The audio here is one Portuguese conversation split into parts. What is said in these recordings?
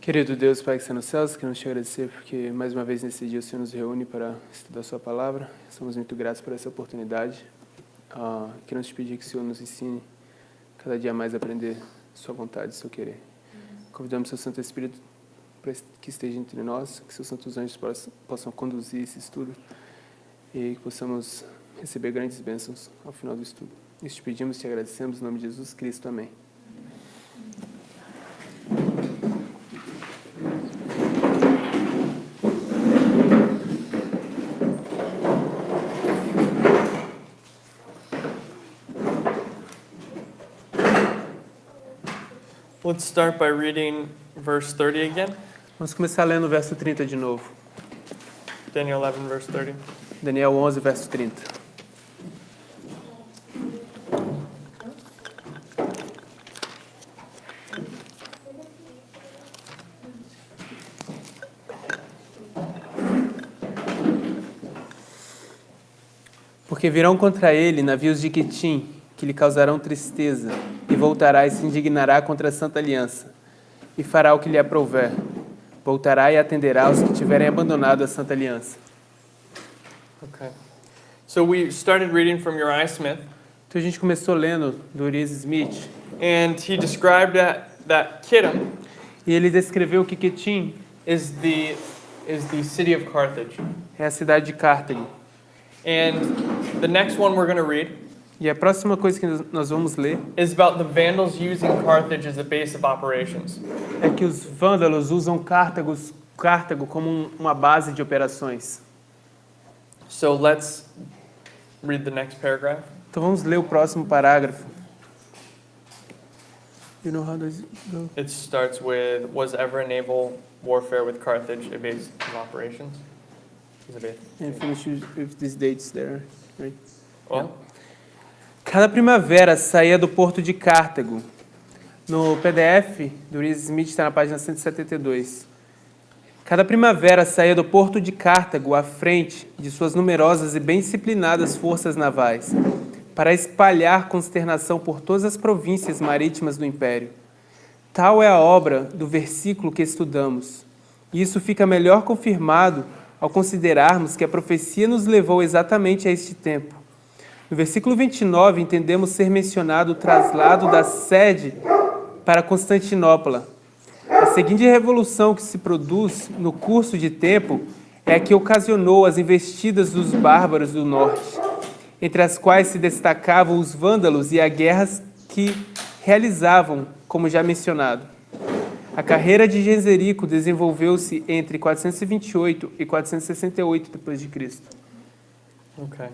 Querido Deus, Pai que está nos céus, queremos te agradecer porque mais uma vez nesse dia o Senhor nos reúne para estudar a sua palavra. Somos muito gratos por essa oportunidade. Queremos te pedir que o Senhor nos ensine cada dia mais a aprender sua vontade, seu querer. Convidamos seu Santo Espírito para que esteja entre nós, que seus santos anjos possam conduzir esse estudo e que possamos receber grandes bênçãos ao final do estudo. Isso te pedimos e te agradecemos em nome de Jesus Cristo. Amém. Let's start by reading verse 30 again. Vamos começar lendo o verso 30 de novo. Daniel 11, verse 30. Daniel 11, verso 30. Porque virão contra ele navios de Quitim, que lhe causarão tristeza, e voltará e se indignará contra a Santa Aliança, e fará o que lhe aprouver. Voltará e atenderá aos que tiverem abandonado a Santa Aliança. Okay. So we started reading from Uriah Smith, Então a gente começou lendo do Uriah Smith, and he described that Kittim e ele descreveu que Quitim is the city of Carthage. é a cidade de Cartago. And the next one we're going to read E a próxima coisa que nós vamos ler is about the Vandals using Carthage as a base of operations. é que os vândalos usam Cartago como uma base de operações. So let's read the next paragraph. Então vamos ler o próximo parágrafo. You know how does it go? It starts with, was ever a naval warfare with Carthage a base of operations? Is a base. And finish with these dates there, right? Well, Cada primavera saía do porto de Cartago. No PDF do Uriah Smith está na página 172. Cada primavera saía do porto de Cartago à frente de suas numerosas e bem disciplinadas forças navais, para espalhar consternação por todas as províncias marítimas do Império. Tal é a obra do versículo que estudamos. E isso fica melhor confirmado ao considerarmos que a profecia nos levou exatamente a este tempo. No versículo 29, entendemos ser mencionado o traslado da sede para Constantinopla. A seguinte revolução que se produz no curso de tempo é a que ocasionou as investidas dos bárbaros do norte, entre as quais se destacavam os vândalos e as guerras que realizavam, como já mencionado. A carreira de Genserico desenvolveu-se entre 428 e 468 d.C. okay.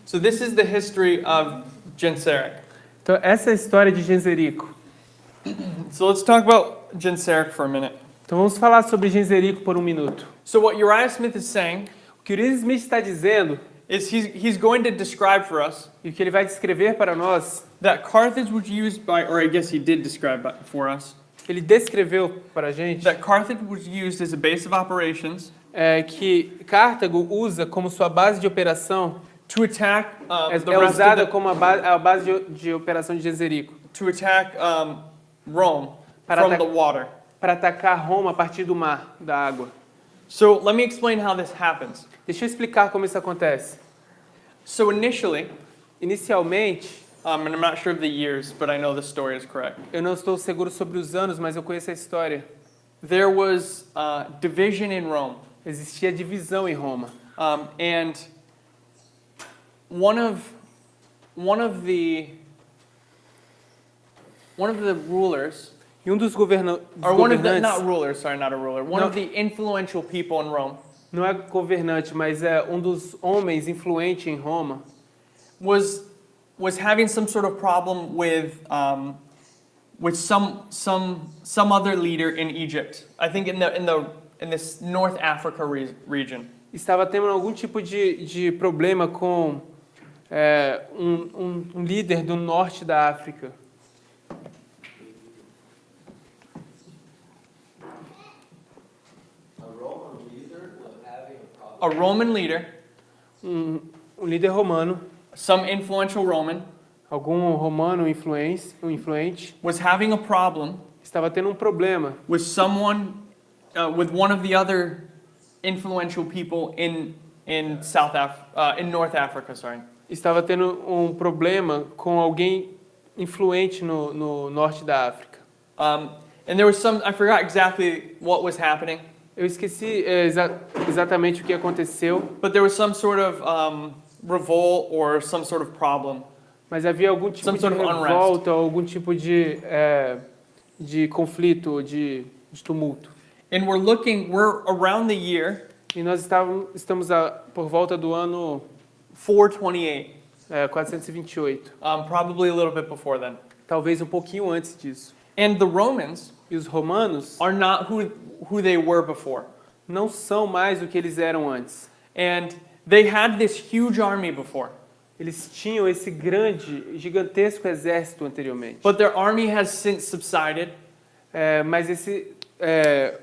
So this is the history of Genseric. Então, essa é a história de Genserico. So let's talk about Genseric for a minute. Então, vamos falar sobre Genserico por um minuto. So what Uriah Smith is saying O que Uriah Smith está dizendo, is he's going to describe for us e o que ele vai descrever para nós, that Carthage was used by, or I guess he did describe for us, ele descreveu para a gente, that Carthage was used as a base of operations que Cartago usa como sua base de operação, to attack é the rest usada of como a base de operação de Genserico, to attack Rome Para from atac- the water. para atacar Roma a partir do mar, da água. So let me explain how this happens. Deixa eu explicar como isso acontece. So initially, Inicialmente, and I'm not sure of the years, but I know the story is correct. eu não estou seguro sobre os anos, mas eu conheço a história. There was division in Rome, Existia divisão em Roma. and one of the rulers, E um dos or one of the governantes, not rulers, sorry, not a ruler, one No. of the influential people in Rome não é governante, mas é um dos homens influentes em Roma, was having some sort of problem with some other leader in Egypt. I think in this North Africa region. estava tendo algum tipo de problema com um líder do norte da África. A Roman leader, Um líder romano, some influential Roman, algum romano influente, was having a problem estava tendo um problema with someone, with one of the other influential people in North Africa. Sorry. estava tendo um problema com alguém influente no norte da África. And there was I forgot exactly what was happening. Eu esqueci exatamente o que aconteceu, But there was some sort of revolt or some sort of problem. mas havia algum tipo Some de sort of revolta, algum tipo de conflito, de tumulto. And we're around the year E nós estamos por volta do ano 428, 428, probably a little bit before then. talvez um pouquinho antes disso. And the Romans E os romanos are not who they were before. não são mais o que eles eram antes. And they had this huge army before. Eles tinham esse grande, gigantesco exército anteriormente. But their army has since subsided. Mas esse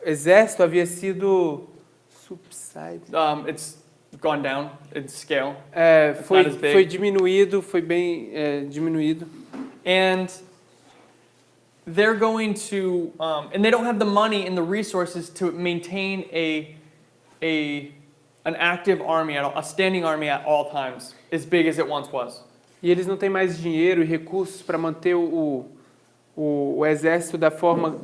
exército havia sido It's gone down in scale. Foi diminuído, foi bem diminuído. And they're going to, and they don't have the money and the resources to maintain an active army, a standing army at all times, as big as it once was. E eles não têm mais dinheiro e recursos para manter o exército da forma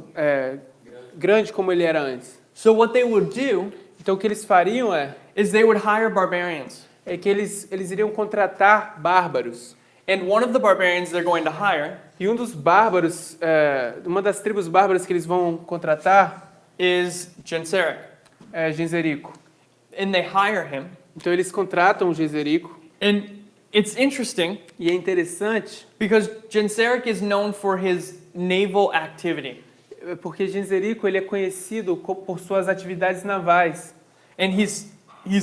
grande como ele era antes. So what they would do Então o que eles fariam is they would hire barbarians. é que eles iriam contratar bárbaros. And one of the barbarians they're going to hire E um dos bárbaros, uma das tribos bárbaras que eles vão contratar is Genseric. é Genzerico. And they hire him. Então eles contratam o Genzerico. And it's interesting E é interessante because Genseric is known for his naval activity. porque Genzerico ele é conhecido por suas atividades navais. And he's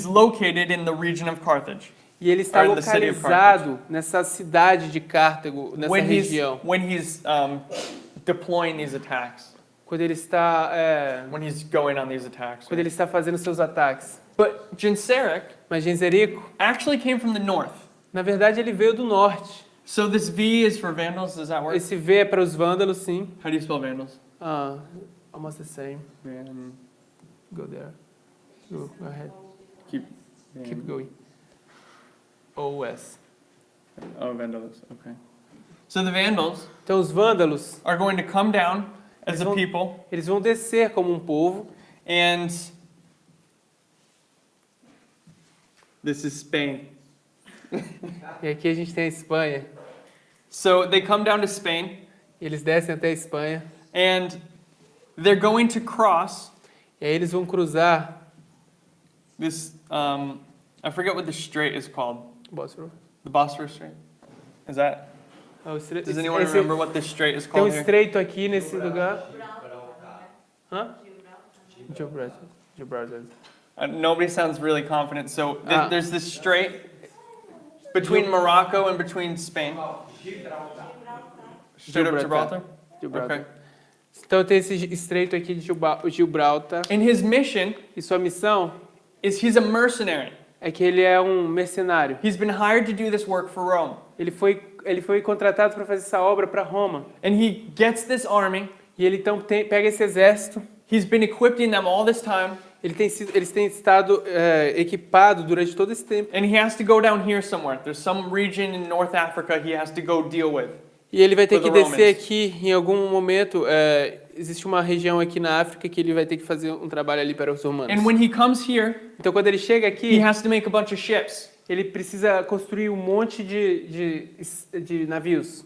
located in the region of Carthage. E ele está localizado nessa cidade de Cartago, nessa região. When he's deploying these attacks. Quando ele está When he's going on these attacks. quando ele está fazendo seus ataques. But Genseric Mas Genzerico, actually came from the north. na verdade, ele veio do norte. So this V is for Vandals, does that work? Esse V é para os vândalos, sim. How do you spell Vandals? Almost the same. Go there. Go ahead. Keep going. OS. Oh, Vandals. Okay. So the Vandals Então os vândalos, are going to come down as a people, eles vão descer como um povo. and this is Spain. E aqui a gente tem a Espanha. So they come down to Spain, Eles descem até a Espanha. and they're going to cross E aí eles vão cruzar this. I forget what the strait is called. Bósforo. The Bosphorus Strait. Is that? Does anyone Esse- remember what this strait is Tem um called here? estreito aqui nesse lugar. Hã? Gibraltar. Nobody sounds really confident. So Ah. there's this strait between Morocco and between Spain. Strait of Gibraltar. Okay. Então tem esse estreito aqui de Gibraltar. And his mission E sua missão is he's a mercenary. é que ele é um mercenário. He's been hired to do this work for Rome. Ele foi contratado para fazer essa obra para Roma. And he gets this army. E ele então pega esse exército. He's been equipping them all this time. Eles têm estado equipados durante todo esse tempo. And he has to go down here somewhere. There's some region in North Africa he has to go deal with. E ele vai ter For que the descer Romans. aqui em algum momento. Existe uma região aqui na África que ele vai ter que fazer um trabalho ali para os romanos. And when he comes here, Então quando ele chega he aqui, has to make a bunch of ships ele precisa construir um monte de navios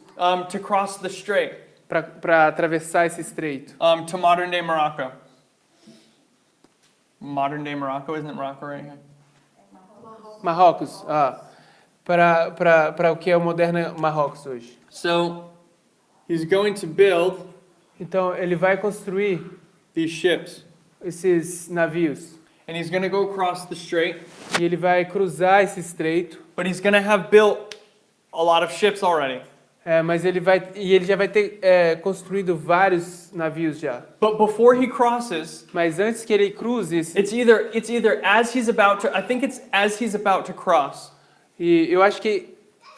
to cross the strait para atravessar esse estreito. to modern day Morocco. Modern day Morocco, isn't it Morocco right here? Marrocos, para o que é o moderno Marrocos hoje. So he's going to build Então ele vai construir these ships, esses navios and he's going to go across the strait, e ele vai cruzar esse estreito. but he's going to have built a lot of ships already. Mas ele já vai ter construído vários navios já. But before he crosses, Mas antes que ele cruze, it's either as he's about to, I think it's as he's about to cross, e eu acho que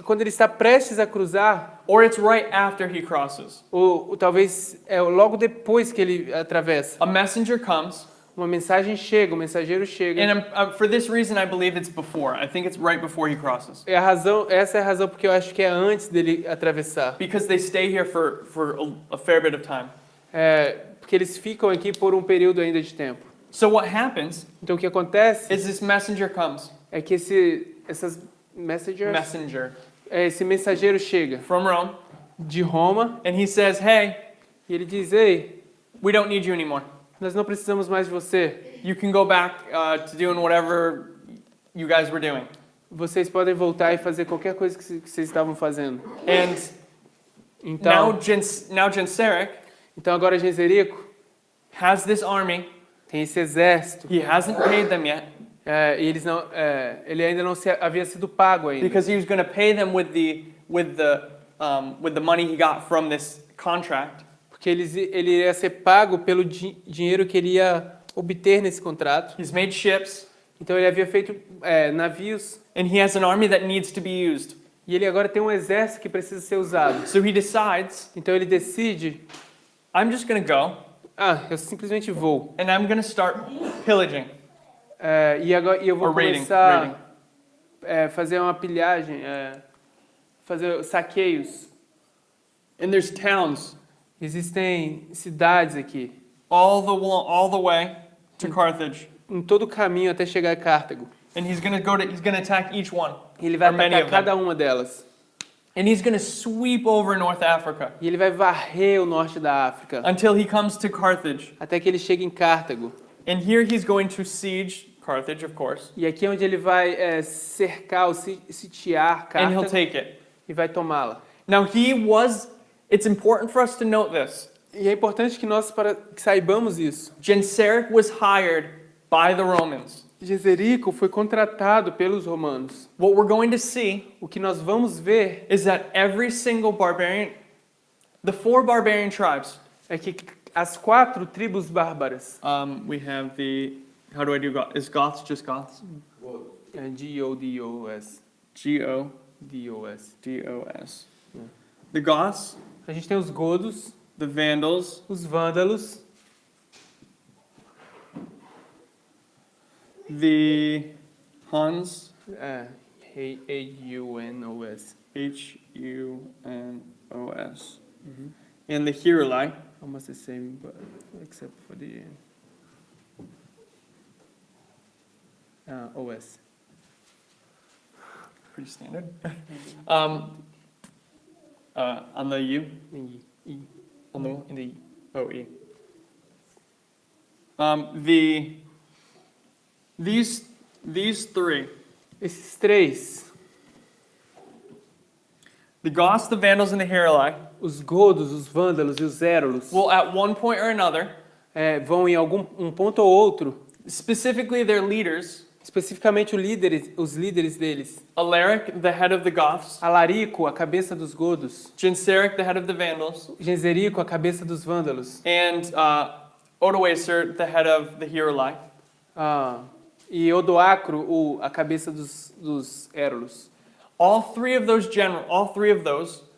quando ele está prestes a cruzar, or it's right after he crosses. ou talvez é logo depois que ele atravessa, A messenger comes, uma mensagem chega, um mensageiro chega. and for this reason I believe it's before. I think it's right before he crosses. Essa é a razão porque eu acho que é antes dele atravessar. Because they stay here for a fair bit of time. Porque eles ficam aqui por um período ainda de tempo. So what happens Então o que acontece is this messenger comes. é que esse mensageiro chega From Rome, de Roma and he says, hey, e ele diz: ei, we don't need you anymore. nós não precisamos mais de você. You can go back to doing whatever you guys were doing. Vocês podem voltar e fazer qualquer coisa que vocês estavam fazendo. And Então, now Genseric então agora Genserico has this army. tem esse exército. He hasn't paid them yet E ele ainda não havia sido pago ainda. because he was going to pay them with the money he got from this contract. Porque ele ia ser pago pelo dinheiro que ele ia obter nesse contrato. He's made ships, Então ele havia feito navios and he has an army that needs to be used. e ele agora tem um exército que precisa ser usado. So he decides, Então ele decide: I'm just going to go eu simplesmente vou. and I'm going to start pillaging E eu vou or raiding. começar a fazer uma pilhagem, fazer saqueios. And there's towns Existem cidades aqui, all the way to Carthage, em todo o caminho até chegar a Cartago. and he's going to attack each one. E ele vai Or many atacar of them. cada uma delas. And he's going to sweep over North Africa E ele vai varrer o norte da África until he comes to Carthage. até que ele chegue em Cartago. And here he's going to siege Carthage, of course, E aqui é onde ele vai cercar ou sitiar and he'll Cartago take it. e vai tomá-la. Now it's important for us to note this. E é importante que nós que saibamos isso. Genseric was hired by the Romans. Genserico foi contratado pelos romanos. What we're going to see O que nós vamos ver is that every single the 4 barbarian tribes. é que as 4 tribos bárbaras, We have how do I do Goths? Is Goths just Goths? G-O-D-O-S. G-O-D-O-S. D-O-S. The Goths, A gente tem os godos, the Vandals, os vândalos, the Huns, H-U-N-O-S. H-U-N-O-S, and the Heruli, Almost the same, but except for the O-S. pretty standard. On the U, E. on the In the E. O-E. These 3, Esses 3, the Goths, the Vandals, and the Heruli, os godos, os vândalos e os érulos, will at one point or another, vão em um ponto ou outro, specifically their leaders, especificamente os líderes deles. Alaric, the head of the Goths, Alarico, a cabeça dos godos, Genseric, the head of the Vandals, Genserico, a cabeça dos vândalos, and Odoacer, the head of the Heruli, e Odoacro, a cabeça dos érulos. all three of those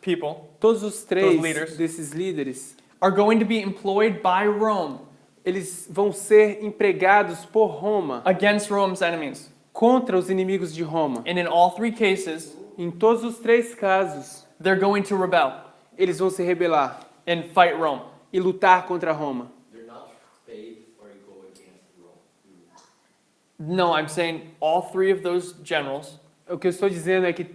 people Todos os 3 leaders. desses líderes, are going to be employed by Rome eles vão ser empregados por Roma against Rome's enemies. contra os inimigos de Roma. And in all 3 cases, Em todos os 3 casos, they're going to rebel eles vão se rebelar and fight Rome. e lutar contra Roma. They're not paid or go against Rome. No, I'm saying all 3 of those generals O que eu estou dizendo é que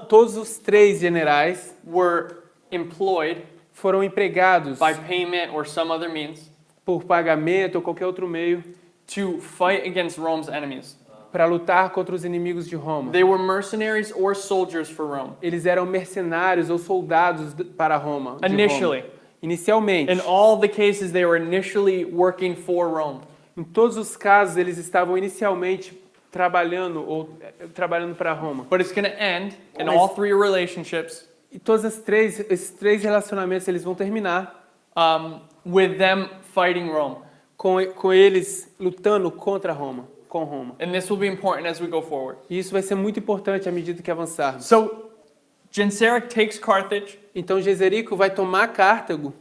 todos os 3 generais were employed foram empregados by payment or some other means por pagamento ou qualquer outro meio to fight against Rome's enemies. para lutar contra os inimigos de Roma. They were mercenaries or soldiers for Rome. Eles eram mercenários ou soldados para Roma. de Initially. Roma. Inicialmente. In all the cases, they were initially working for Rome. Em todos os casos, eles estavam inicialmente trabalhando para Roma. But it's going to end in Mas- all 3 relationships E esses 3 relacionamentos eles vão terminar with them fighting Rome. com eles lutando contra Roma, com Roma. And this will be important as we go forward. E isso vai ser muito importante à medida que avançarmos. So, Genseric takes Carthage, Então Genserico vai tomar Cartago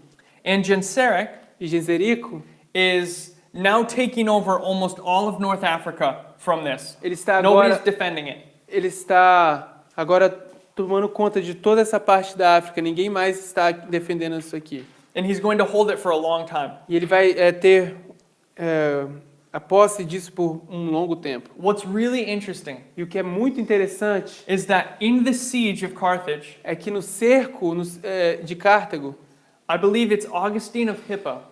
and Genseric e Genserico is now taking over almost all of North Africa from this. ele está Nobody's agora defending it. ele está agora tomando conta de toda essa parte da África. Ninguém mais está defendendo isso aqui. And he's going to hold it for a long time. E ele vai ter a posse disso por um longo tempo. What's really interesting E o que é muito interessante is that in the siege of Carthage, é que no cerco de Cartago, I believe it's Augustine of Hippo.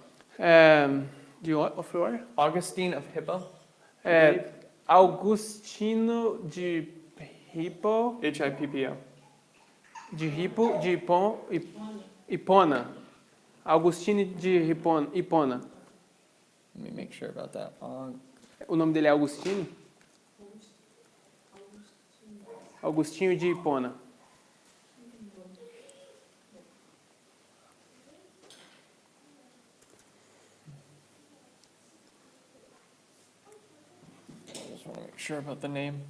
of where? Augustine of Hippo? Augustino de Hippo, Hippo. Hipona. Augustine de Hipona. Let me make sure about that. O nome dele é Augustino? Augustinho de Hipona. I just want to make sure about the name.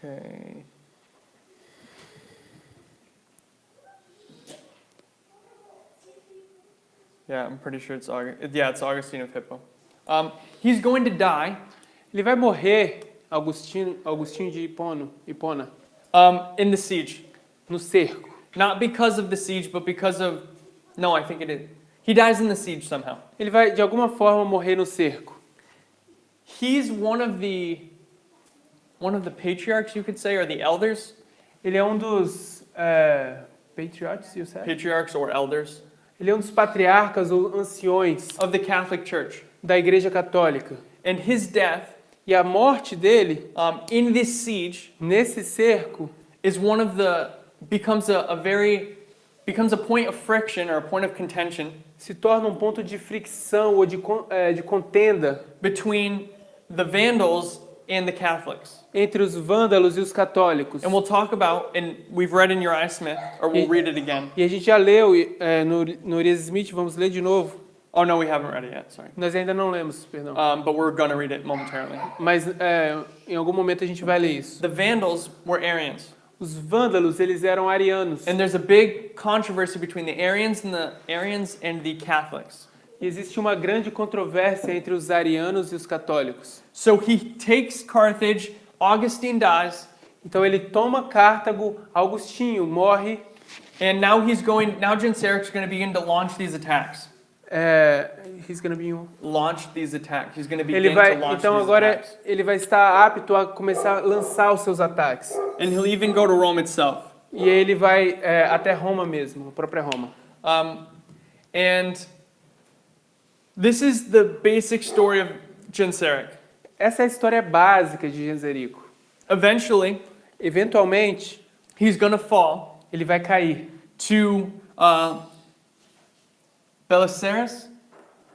Okay. Yeah, I'm pretty sure it's it's Augustine of Hippo. He's going to die Ele vai morrer, Augustinho de Hipona, in the siege. no cerco. Not because of the siege, but because of... No, I think it is. He dies in the siege somehow. Ele vai, de alguma forma, morrer no cerco. He's one of the patriarchs, you could say, or the elders. Ele é um dos patriots, you said? Patriarchs or elders Ele é um dos patriarcas ou anciões of the Catholic Church. da Igreja Católica. And his death E a morte dele, in this siege, nesse cerco, is one of the becomes a point of friction or a point of contention se torna um ponto de fricção ou de contenda between the Vandals and the Catholics. entre os vândalos e os católicos. And we'll talk about, and we've read in Uriah Smith, or we'll read it again. E a gente já leu no Uriah Smith, vamos ler de novo. Oh no, we haven't read it yet, sorry. Nós ainda não lemos, perdão. But we're going to read it momentarily. Mas em algum momento a gente vai ler isso. The Vandals were Arians. Os vândalos, eles eram arianos. And there's a big controversy between the Arians and the Catholics. E existe uma grande controvérsia entre os arianos e os católicos. So he takes Carthage, Augustine dies, Então ele toma Cartago, Augustinho morre. and now Genseric's going to begin to launch these attacks. He's gonna be Launch these attacks. He's going to Ele begin vai, to launch então these agora attacks. ele vai estar apto a começar a lançar os seus ataques. And he'll even go to Rome itself. E ele vai até Roma mesmo, a própria Roma. And this is the basic story of Genseric. Essa é a história básica de Genserico. Eventually, Eventualmente, he's going to fall ele vai cair to Belisarius,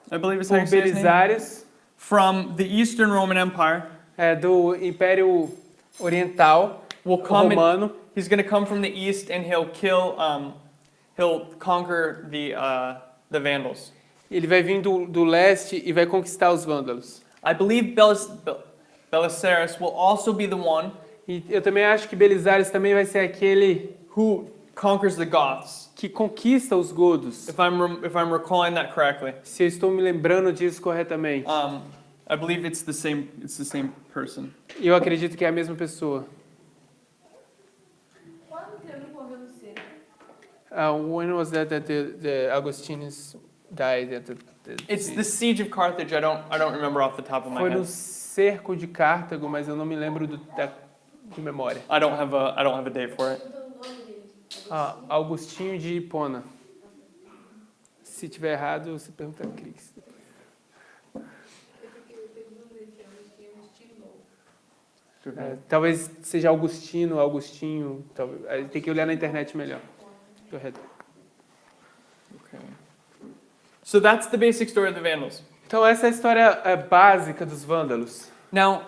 I believe is how por you say his name, Belisários, from the Eastern Roman Empire. Do Império Oriental Will come Romano. and he's going to come from the east and he'll conquer the Vandals. Ele vai vir do leste e vai conquistar os vândalos. I believe Belisarius will also be the one E eu também acho que Belisários também vai ser aquele who conquers the Goths. que conquista os godos. If I'm recalling that correctly. Se eu estou me lembrando disso corretamente. I believe it's the same person. Eu acredito que é a mesma pessoa. Quando que ele morreu no cerco? When was that the Augustines died at the It's the siege of Carthage. I don't remember off the top of my Foi no head. cerco de Cartago, mas eu não me lembro de memória. I don't have a date for it. Perguntando o nome dele. Augustinho de Hipona. Se tiver errado, você pergunta a Cris. Eu tenho o nome dele, que é Agostinho. Talvez seja Augustinho. Talvez, aí tem que olhar na internet melhor. Correto. Okay. So that's the basic story of the Vandals. Então essa é a história básica dos vândalos. Now,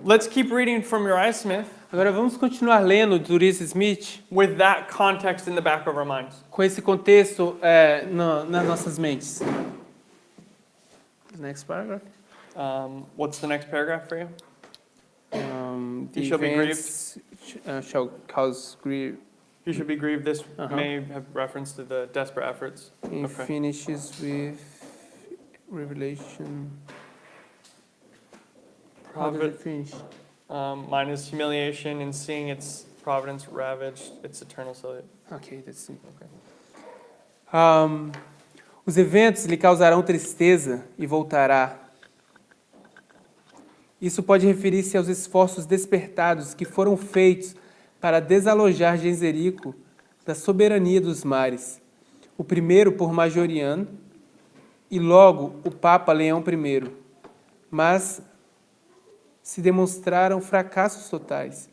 Let's keep reading from Uriah Smith Agora vamos continuar lendo do Uriah Smith with that context in the back of our minds. com esse contexto nas nossas mentes. Next paragraph. What's the next paragraph for you? The He shall be events shall cause grief. You should be grieved. This Uh-huh. may have reference to the desperate efforts. It Okay. finishes with Revelation. How does it finish? Mine is humiliation in seeing its providence ravaged, its eternal salute. Ok, that's it. Okay. Os eventos lhe causarão tristeza e voltará. Isso pode referir-se aos esforços despertados que foram feitos para desalojar Genzerico da soberania dos mares. O primeiro por Majoriano e logo o Papa Leão I. Mas se demonstraram fracassos totais.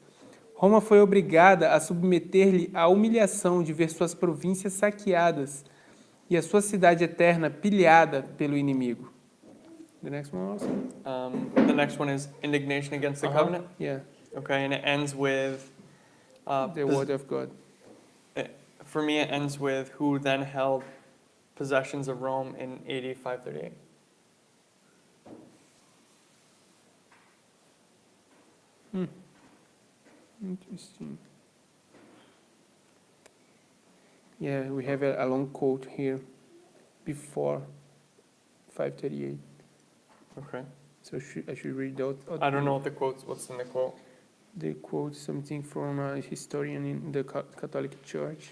Roma foi obrigada a submeter-lhe à humilhação de ver suas províncias saqueadas e a sua cidade eterna pilhada pelo inimigo. The next one also? The next one is indignation against the covenant. Yeah, Okay, and it ends with. the word of God. For me, it ends with who then held possessions of Rome in AD 538. Interesting. Yeah, we have a long quote here before 538. Okay. So I should read out. I don't know what the quote's. What's in the quote? They quote something from a historian in the Catholic Church,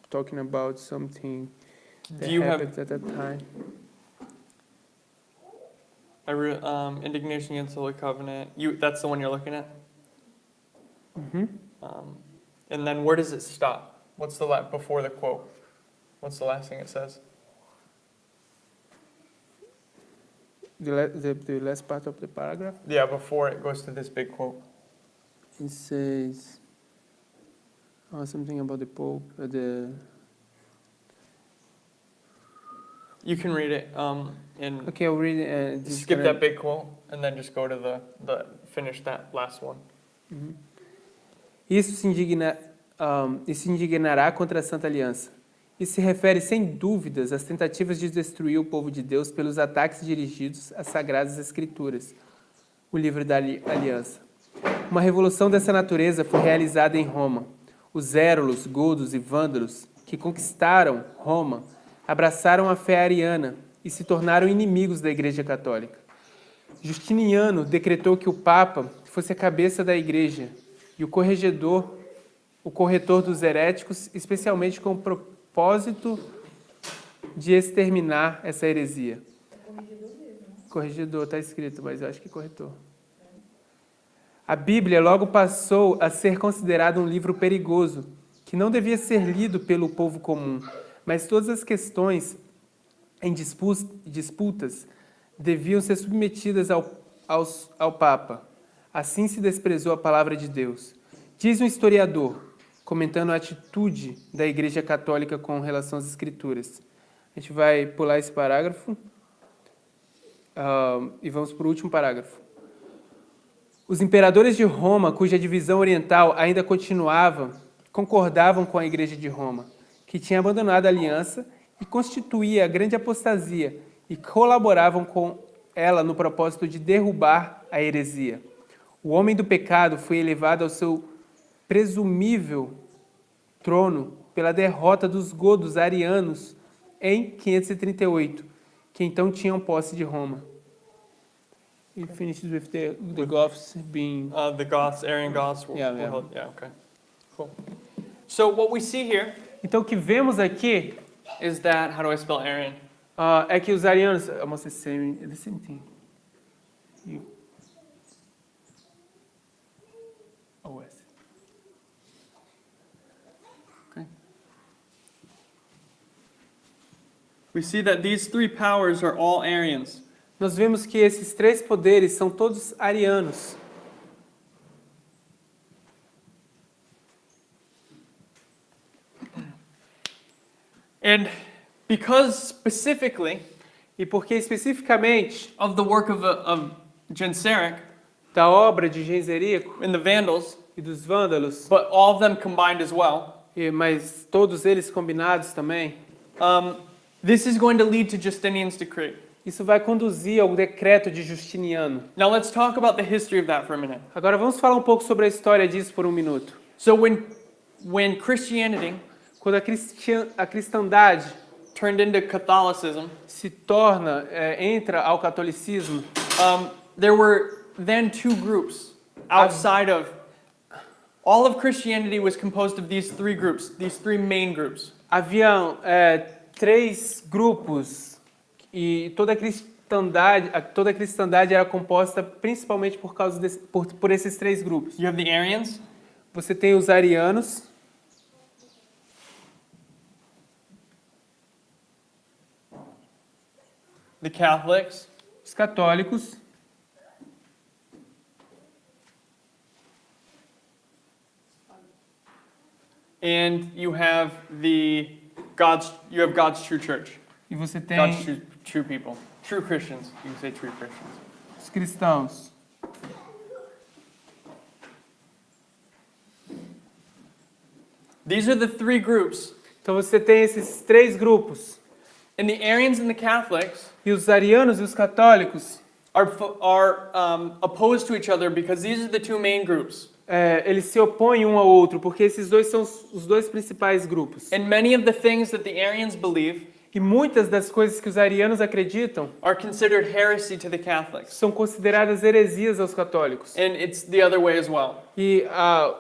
talking about something that Do you have happened at that time. indignation against the Holy Covenant? That's the one you're looking at. Mm-hmm. And then where does it stop? What's the before the quote? What's the last thing it says? The last part of the paragraph, Yeah, before it goes to this big quote. it says something about the Pope, You can read it and Okay, I'll read it. skip that big quote and then just go to the finish that last one. Isso se indignará contra a Santa Aliança. Isso se refere, sem dúvidas, às tentativas de destruir o povo de Deus pelos ataques dirigidos às Sagradas Escrituras, o livro da Aliança. Uma revolução dessa natureza foi realizada em Roma. Os érulos, godos e vândalos que conquistaram Roma abraçaram a fé ariana e se tornaram inimigos da Igreja Católica. Justiniano decretou que o Papa fosse a cabeça da Igreja e o corretor dos heréticos, especialmente com o propósito de exterminar essa heresia. Corregedor, está escrito, mas eu acho que é corretor. A Bíblia logo passou a ser considerada um livro perigoso, que não devia ser lido pelo povo comum, mas todas as questões em disputas deviam ser submetidas ao Papa. Assim se desprezou a palavra de Deus. Diz um historiador, comentando a atitude da Igreja Católica com relação às Escrituras. A gente vai pular esse parágrafo e vamos para o último parágrafo. Os imperadores de Roma, cuja divisão oriental ainda continuava, concordavam com a Igreja de Roma, que tinha abandonado a aliança e constituía a grande apostasia, e colaboravam com ela no propósito de derrubar a heresia. O homem do pecado foi elevado ao seu presumível trono pela derrota dos godos arianos em 538, que então tinham posse de Roma. It finishes with the Goths being... The Goths, Arian Goths. Yeah. Okay. Cool. So what we see here Então, o que vemos aqui is that, how do I spell Arian? é que os arianos... Almost the same thing. OS. Okay. We see that these three powers are all Arians. Nós vemos que esses três poderes são todos arianos. And because specifically E porque especificamente of the work of Genseric, da obra de Genserico and the Vandals, e dos vândalos, but all of them combined as well, mas todos eles combinados também, this is going to lead to Justinian's decree. isso vai conduzir ao decreto de Justiniano. Now let's talk about the history of that for a minute. Agora vamos falar um pouco sobre a história disso por um minuto. So when Christianity Quando a cristandade turned into Catholicism, se torna, entra ao catolicismo, there were then two groups outside of. All of Christianity was composed of these three groups, these three main groups. haviam três grupos e toda a cristandade era composta principalmente por causa por esses três grupos. You have the Arians, Você tem os arianos, the Catholics, os católicos, and you have God's true church, e você tem God's true people, true Christians. You can say true Christians. os cristãos. These are the three groups, Então você tem esses três grupos. and the Arians and the Catholics E os arianos e os católicos, are opposed to each other because these are the two main groups. eles se opõem um ao outro, porque esses dois são os dois principais grupos. And many of the things that the Arians believe E muitas das coisas que os arianos acreditam are considered heresy to the Catholics. são consideradas heresias aos católicos. And it's the other way as well. E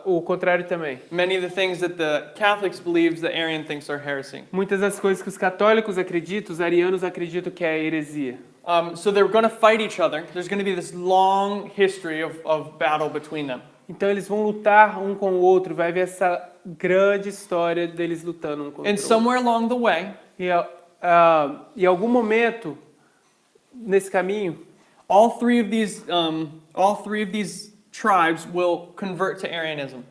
o contrário também. Many of the things that the Catholics believe, the Arian thinks are heresy. Muitas das coisas que os católicos acreditam, os arianos acreditam que é heresia. So they're going to fight each other. There's going to be this long history of battle between them. Então eles vão lutar um com o outro, vai haver essa grande história deles lutando um contra o And outro. somewhere along the way, Em algum momento nesse caminho, all three of these tribes will convert to Arianism.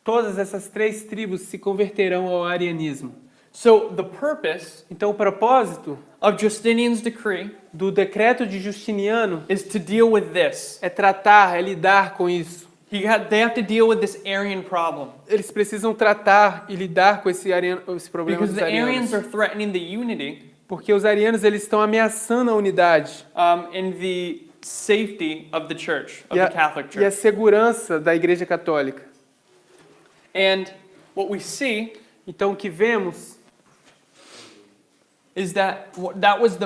todas essas três tribos se converterão ao arianismo. So the purpose Então o propósito of Justinian's decree do decreto de Justiniano is to deal with this. é lidar com isso. They have to deal with this Arian problem. Eles precisam tratar e lidar com esse problema Because dos the Arians arianos. are threatening the unity Porque os arianos eles estão ameaçando a unidade and the safety of the church, of the Catholic e a Church. segurança da Igreja Católica. And what we see Então o que vemos is that was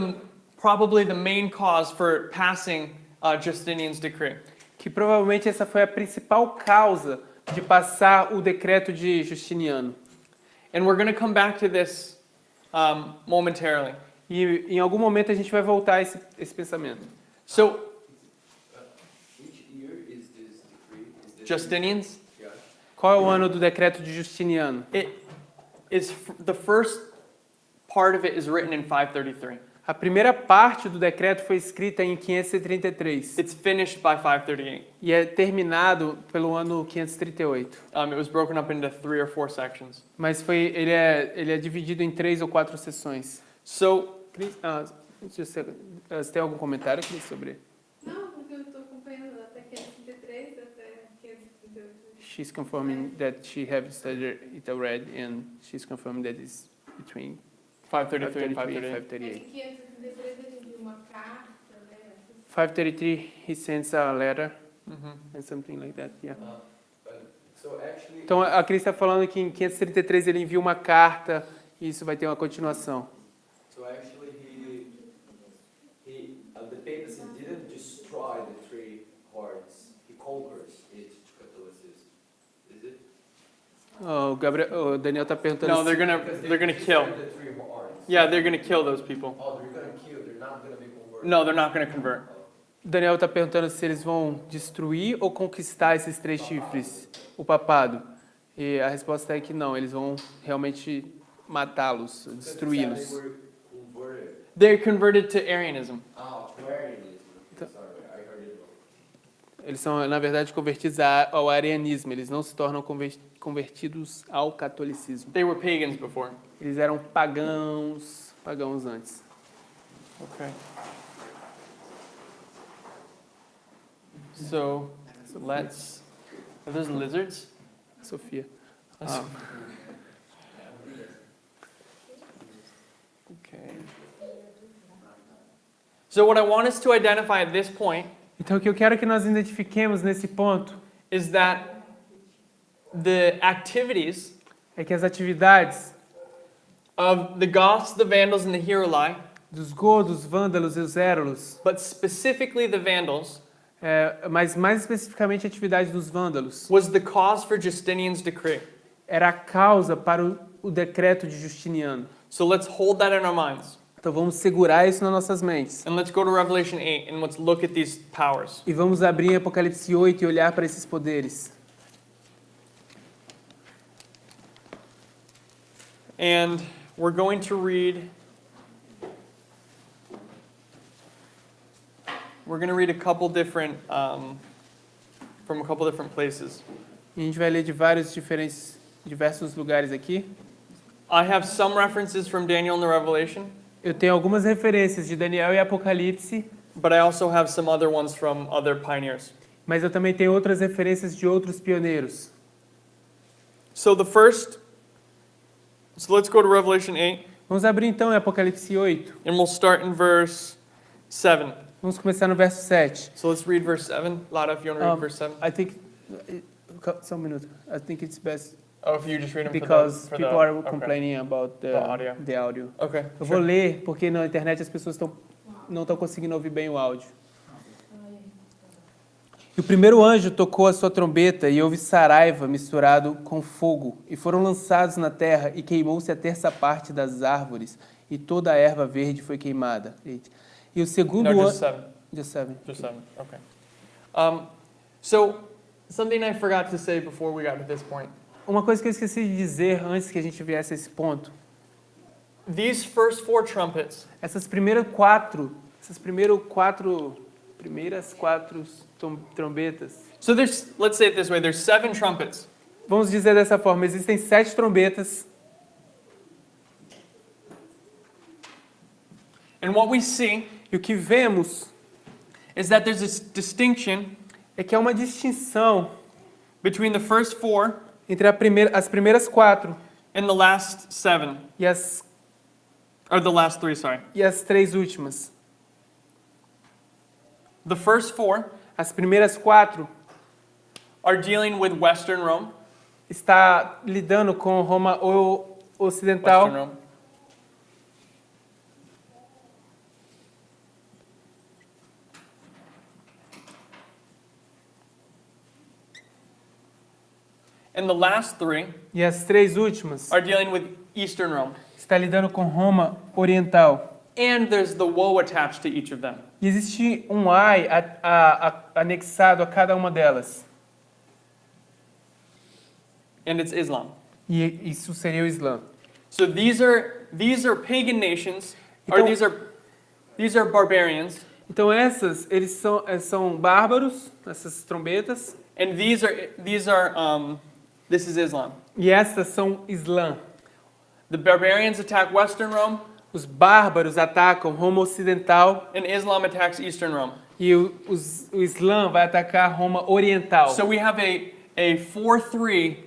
probably the main cause for passing Justinian's decree. que provavelmente essa foi a principal causa de passar o decreto de Justiniano. And we're going to come back to this momentarily. E em algum momento a gente vai voltar a esse pensamento. So, Which year is this decree? Is this Justinian's, Yeah. Qual é o ano do decreto de Justiniano? the first part of it is written in 533. A primeira parte do decreto foi escrita em 533 It's finished by 538. e é terminado pelo ano 538. It was broken up into 3 or 4 sections. Mas ele é dividido em 3 ou 4 sessões. So, Você tem algum comentário, Cris, sobre? Não, porque eu estou acompanhando até 533, até 538. She's confirming that she have studied it already and she's confirming that it's between 533 and 533 538. and 538. É que 533 a gente viu uma carta, né? 533 he sends a letter Mhm. and something like that, yeah. So actually, Então a Cris está falando que em 533 ele envia uma carta e isso vai ter uma continuação. so actually the papacy didn't destroy the three hordes. He conquers it to Catholicism. Is it? O Daniel está perguntando No, they're gonna kill. The three hordes. Yeah, they're gonna kill those people. Oh, they're gonna kill. They're not gonna be converted. No, they're not gonna convert. Daniel está perguntando se eles vão destruir ou conquistar esses 3 chifres, o papado. E a resposta é que não, eles vão realmente matá-los, destruí-los. They were converted. They're converted to Arianism. Oh, to Arianism. Sorry, I heard it wrong. Eles são, na verdade, convertidos ao arianismo, eles não se tornam convertidos ao catolicismo. They were pagans before. Eles eram pagãos antes. Okay. So let's. Are those lizards? Sofia. Okay. So what I want us to identify at this point Então, o que eu quero que nós identifiquemos nesse ponto is that the activities é que as atividades of the Goths, the Vandals, and the Heruli, dos godos, vândalos e os érulos, but specifically the Vandals, mas mais especificamente a atividade dos vândalos, was the cause for Justinian's decree. era a causa para o decreto de Justiniano. So let's hold that in our minds. Então vamos segurar isso nas nossas mentes. And let's go to Revelation 8 and let's look at these powers. E vamos abrir em Apocalipse 8 e olhar para esses poderes. And we're going to read a couple different from a couple different places. E a gente vai ler de diversos lugares aqui. I have some references from Daniel and the Revelation, Eu tenho algumas referências de Daniel e Apocalipse, but I also have some other ones from other pioneers. mas eu também tenho outras referências de outros pioneiros. So let's go to Revelation 8 Vamos abrir então em Apocalipse 8. and we'll start in verse 7. Vamos começar no verso 7. So let's read verse 7. Lara, if you want to read verse 7. I think, só um minuto. I think it's best Oh, if you just read them because for people are okay. complaining about The audio. the audio. Okay. Eu vou ler porque na internet as pessoas não estão conseguindo ouvir bem o áudio. E o primeiro anjo tocou a sua trombeta e houve saraiva misturado com fogo, e foram lançados na terra e queimou-se a terça parte das árvores e toda a erva verde foi queimada. E o segundo No, anjo... just 7. Just 7. Just 7. Okay. So something I forgot to say before we got to this point. Uma coisa que eu esqueci de dizer antes que a gente viesse a esse ponto. These first 4 trumpets Essas primeiras quatro trombetas. So let's say it this way, there's 7 trumpets. Vamos dizer dessa forma, existem 7 trombetas. And what we see E o que vemos is that there's this distinction é que há uma distinção between the first 4 entre as primeiras 4 and the last 7. Or the last 3, sorry. E as 3 últimas. The first 4 As primeiras 4 are dealing with Western Rome. está lidando com Roma Ocidental. Western Rome. And the last 3 E as 3 últimas are dealing with Eastern Rome. está lidando com Roma Oriental. And there's the woe attached to each of them. E existe um ai anexado a cada uma delas. And it's Islam. E isso seria o Islã. So these are pagan nations, or Então- these are barbarians, Então eles são bárbaros, essas trombetas, and this is Islam. e essas são Islã. The barbarians attack Western Rome, Os bárbaros atacam Roma Ocidental and Islam attacks Eastern Rome. e o Islã vai atacar Roma Oriental. So we have a 4-3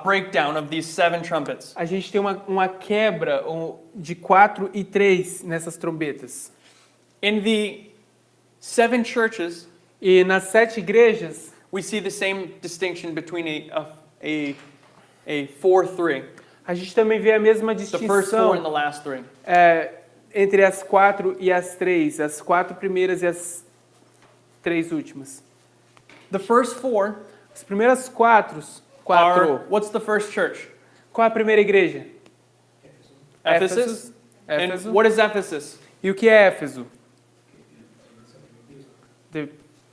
breakdown of these 7 trumpets. A gente tem uma quebra de 4 e 3 nessas trombetas. In the 7 churches, E nas 7 igrejas, we see the same distinction between a 4-3. a gente também vê a mesma The first 4 and the distinção last 3. entre as 4 e as 3, as 4 primeiras e as 3 últimas. The first 4 As primeiras 4, are, what's the first church? qual a primeira igreja? Ephesus. Éfeso. And what is Ephesus? E o que é Éfeso? The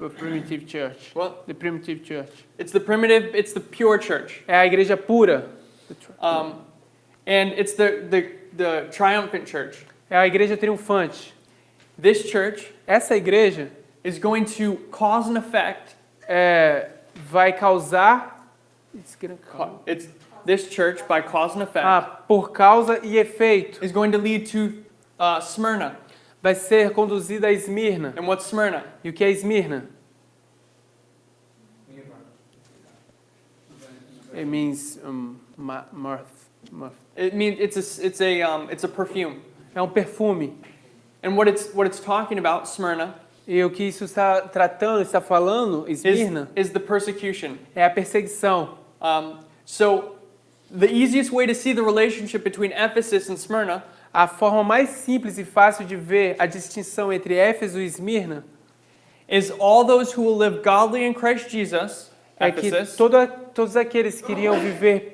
primitive church. What? The primitive church. It's the pure church. É a igreja pura. And it's the triumphant church. É a igreja triunfante. This church Essa igreja is going to cause an effect. vai causar... This church, by cause and effect, por causa e efeito. is going to lead to Smyrna. Vai ser conduzida a Esmirna. And what's Smyrna? E o que é Esmirna? It means mirth. It means it's a perfume. É um perfume. And what it's talking about, Smyrna, E o que isso está tratando, está falando, Esmirna, is the persecution. é a perseguição. So the easiest way to see the relationship between Ephesus and Smyrna A forma mais simples e fácil de ver a distinção entre Éfeso e Esmirna is all those who will live godly in Christ Jesus, é que Ephesus, todos aqueles que iriam viver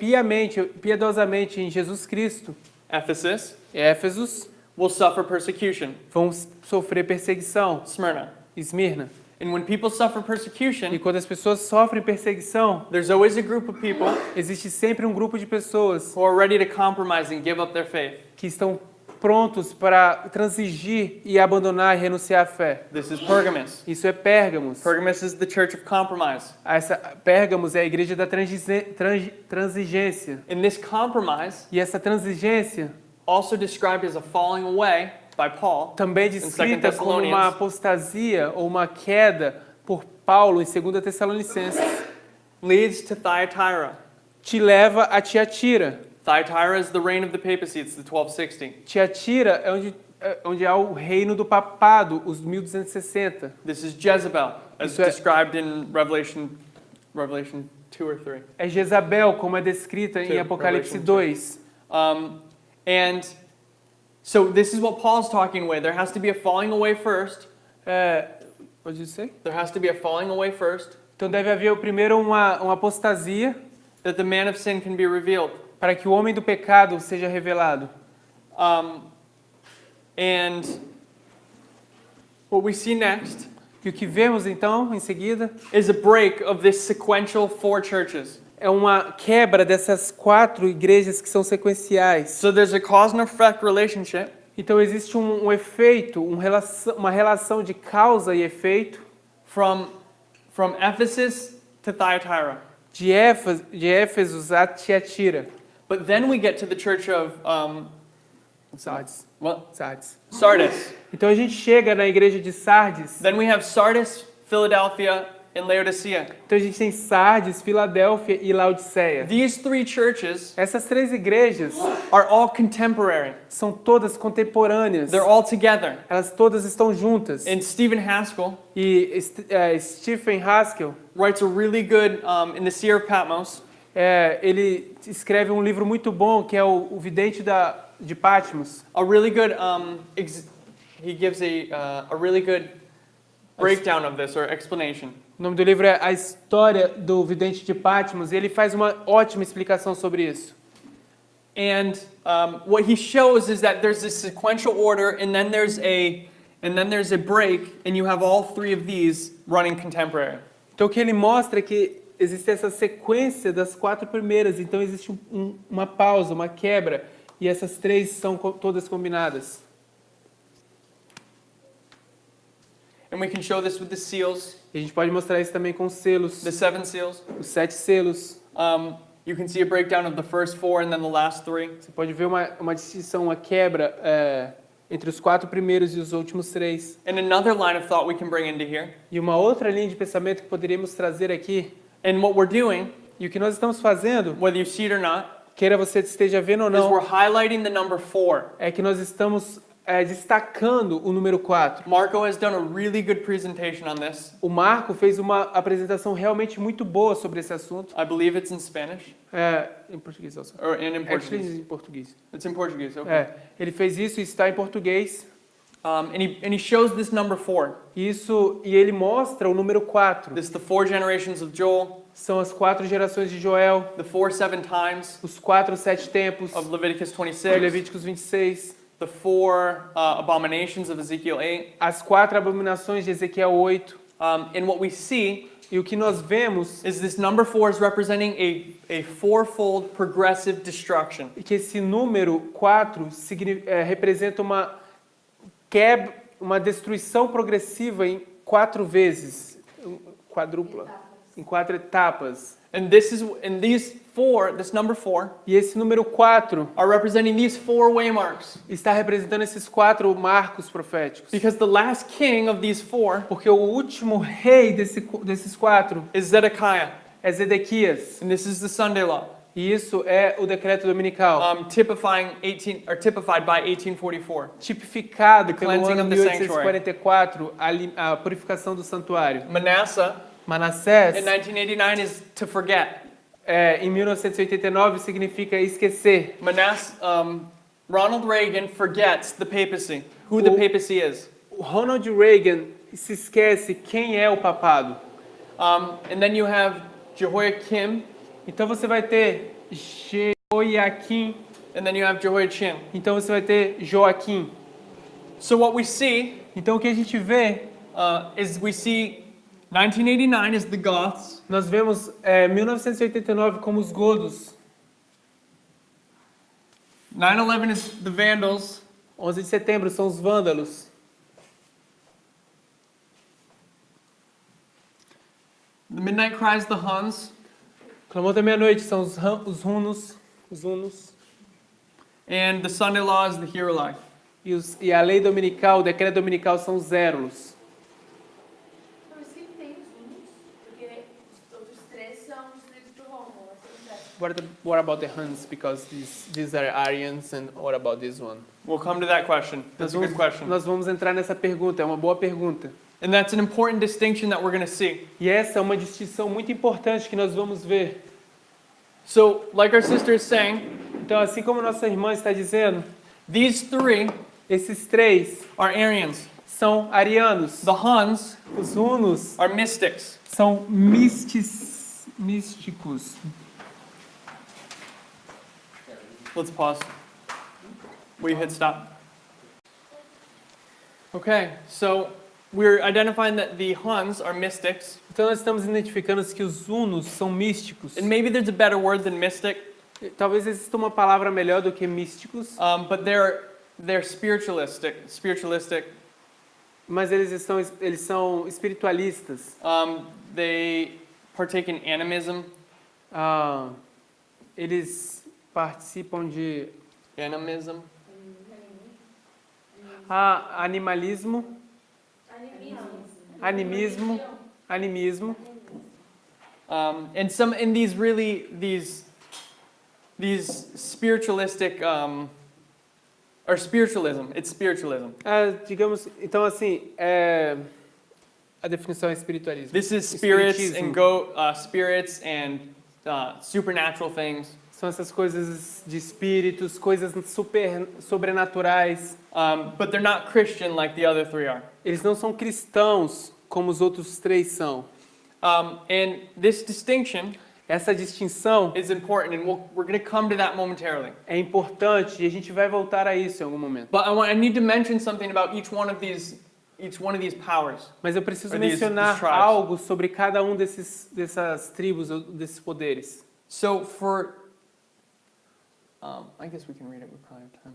piedosamente em Jesus Cristo, Ephesus, Éfesos, will suffer persecution, vão sofrer perseguição, Smyrna. Esmirna. And when people suffer E persecution, quando as pessoas sofrem perseguição, there's always a group of people existe sempre um grupo de pessoas who are ready to compromise and give up their faith. que estão prontos para transigir e abandonar e renunciar à fé. This is Pergamos. Isso é Pérgamos. Pergamos is the church of compromise. Pérgamos é a igreja da transigência. And this compromise, E essa transigência also described as a falling away by Paul, também é in 2 descrita como uma Thessalonians, apostasia ou uma queda por Paulo em 2 Tessalonicenses. leads to Thyatira. Te leva a Tiatira. Thyatira is the reign of the papacy. It's the 1260. Tiatira é onde há o reino do papado, os 1260. This is Jezebel, as Isso é- described in Revelation 2 or 3. É Jezabel, como é descrita em Two, Apocalipse Revelation 2. And so this is what Paul's talking away. There has to be a falling away first. Pode dizer? There has to be a falling away first, Então deve haver primeiro uma apostasia that the man of sin can be revealed. para que o homem do pecado seja revelado. And what we see next E o que vemos então, em seguida, is a break of this sequential 4 churches. é uma quebra dessas 4 igrejas que são sequenciais. So there's a cause and effect relationship Então existe um efeito, uma relação de causa e efeito from Ephesus to Thyatira. de Éfesos a Tiatira. But then we get to the church of Sardes. what? Sardes. Sardis. Então a gente chega na igreja de Sardes. Then we have Sardis, Philadelphia, and Laodicea. Então a gente tem Sardes, Filadélfia e Laodiceia. These 3 churches Essas 3 igrejas are all contemporary. são todas contemporâneas. They're all together. Elas todas estão juntas. And Stephen Haskell E Stephen Haskell, writes a really good, in the Seer of Patmos, ele escreve um livro muito bom que é o Vidente de Patmos. a really good, he gives a really good breakdown of this, or explanation. O nome do livro é A História do Vidente de Patmos e ele faz uma ótima explicação sobre isso. And what he shows is that there's this sequential order, and then there's a break, and you have all 3 of these running contemporary. Então o que ele mostra é que existe essa sequência das 4 primeiras, então existe uma pausa, uma quebra, e essas 3 são todas combinadas. And we can show this with the seals, E a gente pode mostrar isso também com os selos, the 7 seals. os 7 selos. You can see a breakdown of the first 4 and then the last 3. Você pode ver uma distinção, uma quebra entre os 4 primeiros e os últimos 3. And another line of thought we can bring into here, E uma outra linha de pensamento que poderíamos trazer aqui, and what we're doing, e o que nós estamos fazendo, whether you see it or not, queira você esteja vendo ou is não, we're highlighting the number 4. é que nós estamos destacando o número 4. Marco has done a really good presentation on this. O Marco fez uma apresentação realmente muito boa sobre esse assunto. I believe it's in Spanish, Em português, also. or in Actually, Portuguese. em português. It's in Portuguese, okay. Ele fez isso e está em português. And he shows this number 4. E ele mostra o número 4. This is the 4 generations of Joel, São as 4 gerações de Joel, the 4 7 times os 4 7 tempos of Leviticus de 26, Levíticos 26, the 4 abominations of Ezekiel 8. as 4 abominações de Ezequiel 8. And what we see E o que nós vemos is this number 4 is representing a fourfold progressive destruction. é que esse número 4 representa uma destruição progressiva em 4 vezes, quadrupla, em 4 etapas. And this number 4 E esse número 4 are representing these 4 waymarks. está representando esses 4 marcos proféticos. Because the last king of these 4 Porque o último rei desses 4 is Zedekiah. é Zedequias. And this is the Sunday law, E isso é o decreto dominical, typified by 1844. tipificado The pelo cleansing ano of the 1844, a purificação do santuário. Manasseh Manassés, in 1989 is to forget. em 1989, significa esquecer. Ronald Reagan forgets the papacy, who the papacy is. O Ronald Reagan se esquece quem é o papado. And then you have Jehoiakim, Então você vai ter Jehoiaquim, and then you have Jehoiachin. então você vai ter Joaquim. So what we see Então o que a gente vê, is we see 1989 is the Goths, nós vemos 1989 como os godos, 9/11 is the Vandals, 11 de setembro são os vândalos, the Midnight Cry is the Huns, Clamor da Meia-Noite são os hunos, and the Sunday law is the Hero Life. e a lei dominical, o decreto dominical são os érulos. Mas quem tem os hunos? Porque os outros três são distritos de Rômulo. What about the Huns? Because these are Aryans, and what about this one? We'll come to that question. That's a good question. Nós vamos entrar nessa pergunta, é uma boa pergunta. And that's an important distinction that we're going to see. E essa é uma distinção muito importante que nós vamos ver. So, like our sister is saying, Então, assim como nossa irmã está dizendo, these three esses três are Arians. são arianos. The Huns Os hunos are mystics. são místicos. Let's pause. Will you hit stop? Okay, so we're identifying that the Huns are mystics. Então, nós estamos identificando que os hunos são místicos. And maybe there's a better word than mystic, Talvez exista uma palavra melhor do que místicos, but they're spiritualistic. mas eles são espiritualistas. They partake in animism. Eles participam de Animism. animismo. And some in these spiritualistic or spiritualism. It's spiritualism. Digamos, então assim, a definição é espiritualismo. This is spirits Espiritismo. and spirits and supernatural things. São essas coisas de espíritos, coisas sobrenaturais. But they're not Christian like the other three are. Eles não são cristãos como os outros três são. And this distinction Essa distinção is important, and we're going to come to that momentarily. é importante e a gente vai voltar a isso em algum momento. But I need to mention something about each one of these powers. Mas eu preciso Or these mencionar tribes. algo sobre cada um dessas tribos, desses poderes. So I guess we can read it. We probably have time.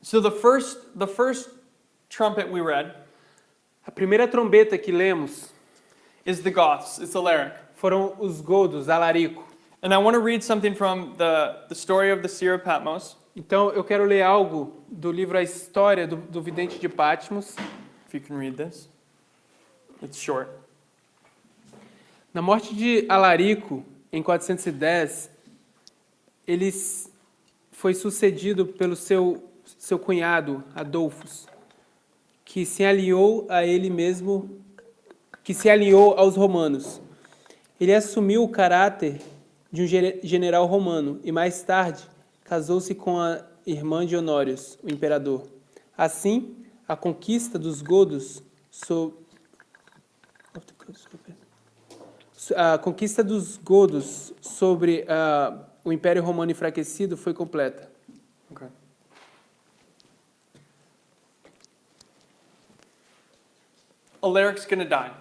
So the first trumpet we read A primeira trombeta que lemos is the Goths. It's Alaric. foram os godos, Alarico. And I want to read something from the story of the seer of Patmos. Então eu quero ler algo do livro A História do Vidente de Patmos. If you can read this. It's short. Na morte de Alarico, em 410, ele foi sucedido pelo seu cunhado, Adolfos, que se aliou a ele mesmo, que se aliou aos romanos. Ele assumiu o caráter de um general romano e mais tarde casou-se com a irmã de Honórios, o imperador. Assim, a conquista dos godos sobre o Império Romano enfraquecido foi completa. Okay. Alaric's going to die.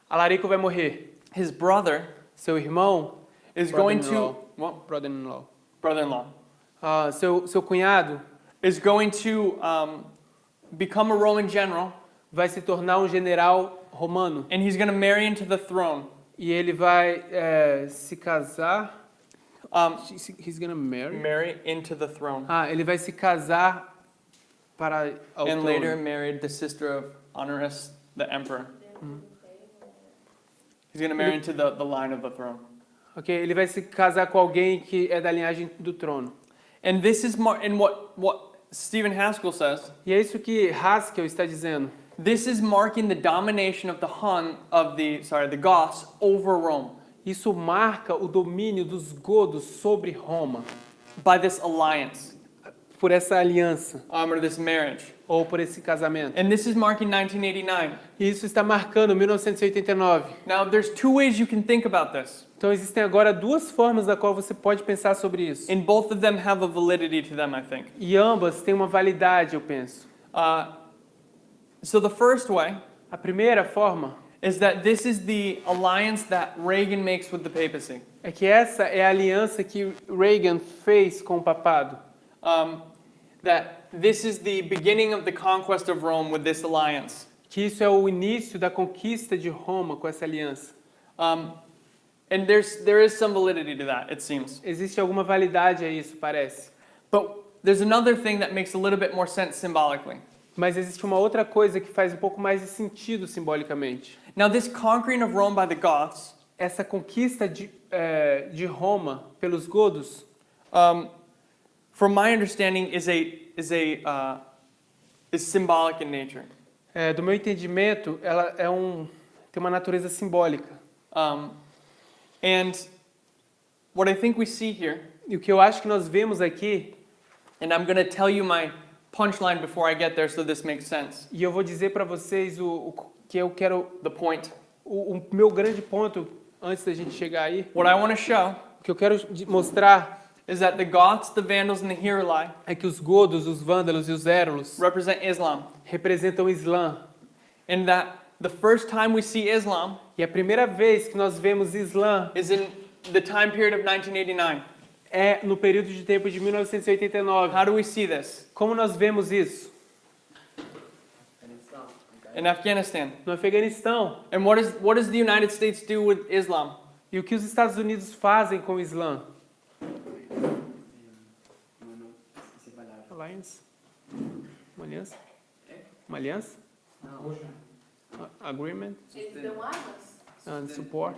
Alarico vai morrer. His brother Seu irmão, is going to brother-in-law, brother-in-law seu cunhado is going to become a Roman general, vai se tornar um general romano and he's going to marry into the throne. e ele vai se casar. He's gonna marry. Marry into the throne. Ele vai se casar para ao And trono. later married the sister of Honorius, the emperor. He's going to marry into the line of the throne. Ok, ele vai se casar com alguém que é da linhagem do trono. And this is what Stephen Haskell says. E é isso que Haskell está dizendo. This is marking the domination of the Goths over Rome Isso marca o domínio dos godos sobre Roma, by this alliance, por essa aliança, or this marriage. ou por esse casamento. And this is marking 1989. E isso está marcando 1989. Now, there's two ways you can think about this. Então existem agora duas formas da qual você pode pensar sobre isso. And both of them have a validity to them, I think. E ambas têm uma validade, eu penso. So the first way A primeira forma is that this is the alliance that Reagan makes with the papacy. é que essa é a aliança que Reagan fez com o papado. That this is the beginning of the conquest of Rome with this alliance. Que isso é o início da conquista de Roma com essa aliança. And there is some validity to that, it seems. Existe alguma validade a isso, parece. But there's another thing that makes a little bit more sense symbolically. Mas existe uma outra coisa que faz um pouco mais de sentido simbolicamente. Now, this conquering of Rome by the Goths, Essa conquista de Roma pelos godos, from my understanding, is symbolic in nature. do meu entendimento, ela tem uma natureza simbólica. And what I think we see here, E o que eu acho que nós vemos aqui, and I'm going to tell you my punchline before I get there so this makes sense. e eu vou dizer para vocês o que eu quero, The point. o meu grande ponto antes da gente chegar aí, What I want to show o que eu quero mostrar is that the Goths, the Vandals, and the Heruli é que os godos, os vândalos e os érulos represent Islam. representam o Islã. And that the first time we see Islam E a primeira vez que nós vemos Islã is in the time period of 1989. é no período de tempo de 1989. How do we see this? Como nós vemos isso? In Afghanistan. No Afeganistão. And what does the United States do with Islam? E o que os Estados Unidos fazem com o Islã? Alliance? Uma aliança? Uma aliança? Agreement? Eles dão armas? And support?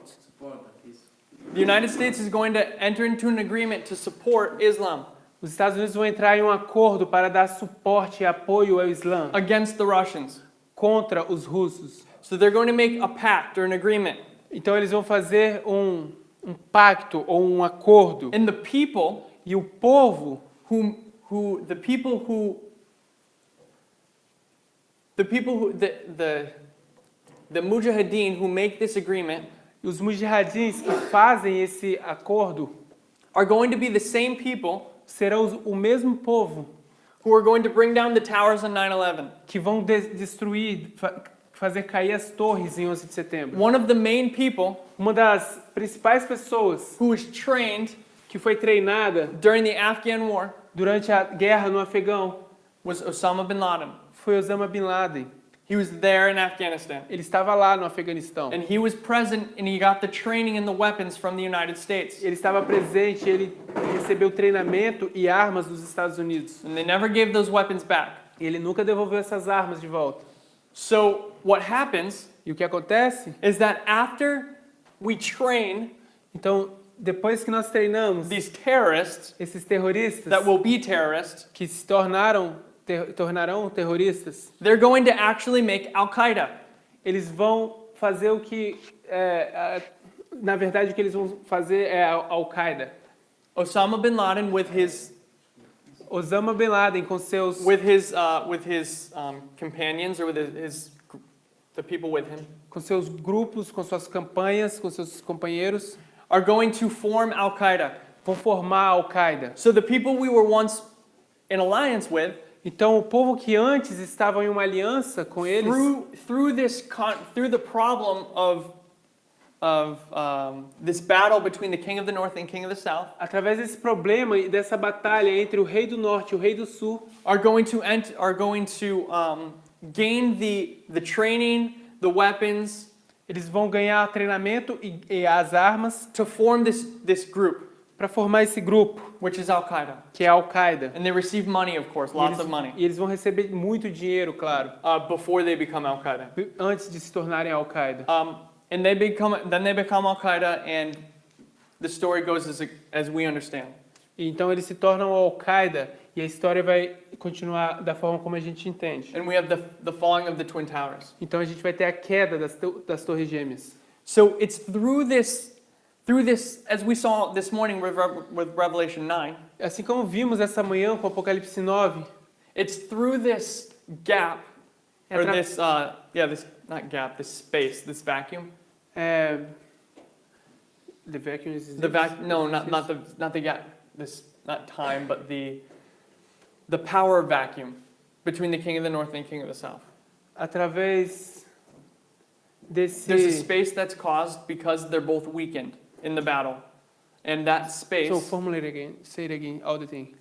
The United States is going to enter into an agreement to support Islam Os Estados Unidos vão entrar em um acordo para dar suporte e apoio ao Islã against the Russians. contra os russos. So they're going to make a pact or an agreement. Então eles vão fazer um pacto ou um acordo. And the people E o povo, the mujahideen who make this agreement os mujahidins que fazem esse acordo, are going to be the same people serão o mesmo povo who are going to bring down the towers on 9/11. que vão destruir, fazer cair as torres em 11 de setembro. One of the main people Uma das principais pessoas who was trained que foi treinada during the Afghan war durante a guerra no Afegão was Osama bin Laden. foi Osama Bin Laden. He was there in Afghanistan. Ele estava lá no Afeganistão. And he was present and he got the training and the weapons from the United States. Ele estava presente, ele recebeu treinamento e armas dos Estados Unidos. And they never gave those weapons back. E ele nunca devolveu essas armas de volta. So what happens E o que acontece? is that after we train Então, depois que nós treinamos these terrorists esses terroristas that will be terrorists, que se tornarão terroristas, they're going to actually make Al-Qaeda. eles vão fazer o que, na verdade, o que eles vão fazer é a Al-Qaeda. Osama bin Laden with his Osama Bin Laden com seus companions or with the people with him com seus grupos, com suas campanhas, com seus companheiros, are going to form Al-Qaeda. vão formar a Al-Qaeda. So the people we were once in alliance with, Então, o povo que antes estava em uma aliança com eles, through the problem of this battle between the king of the north and king of the south, através desse problema e dessa batalha entre o rei do norte e o rei do sul, are going to gain the training, the weapons, eles vão ganhar treinamento e as armas to form this group, para formar esse grupo, which is Al-Qaeda. que é a Al-Qaeda. And they receive money, of course, lots of money, E eles vão receber muito dinheiro, claro, before they become Al-Qaeda. antes de se tornarem Al-Qaeda. and then they become Al-Qaeda, and the story goes as we understand. Então eles se tornam Al-Qaeda e a história vai continuar da forma como a gente entende. And we have the falling of the Twin Towers. Então a gente vai ter a queda das Torres Gêmeas. So it's through this, as we saw this morning with Revelation 9, Assim como vimos essa manhã com Apocalipse 9, it's through this gap, or Atra- this space, this vacuum. é, the vacuum is Not the gap, not time, but the power vacuum between the king of the north and the king of the south. através There's a desse. space that's caused because they're both weakened in the battle. And that space, So formulate again. Say it again. All the thing.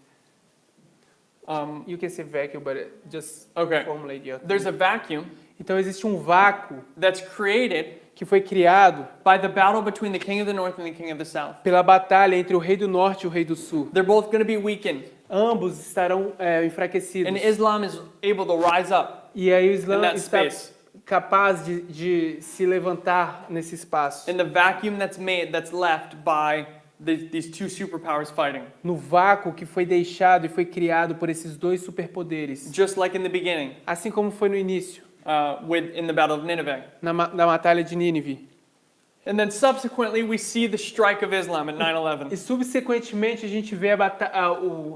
You can say vacuum, but just Okay. formulate your there's a vacuum Então existe um vácuo that's created que foi criado by the battle between the king of the north and the king of the south. pela batalha entre o rei do norte e o rei do sul. They're both going to be weakened. Ambos estarão enfraquecidos. And Islam is able to rise up E aí o in Islã that está space. capaz de se levantar nesse espaço. In the vacuum that's left by these two superpowers fighting. No vácuo que foi deixado e foi criado por esses dois superpoderes. Just like in the beginning, Assim como foi no início, in the battle of Nineveh. na batalha de Nínive. And then subsequently we see the strike of Islam at 9/11. E subsequentemente a gente vê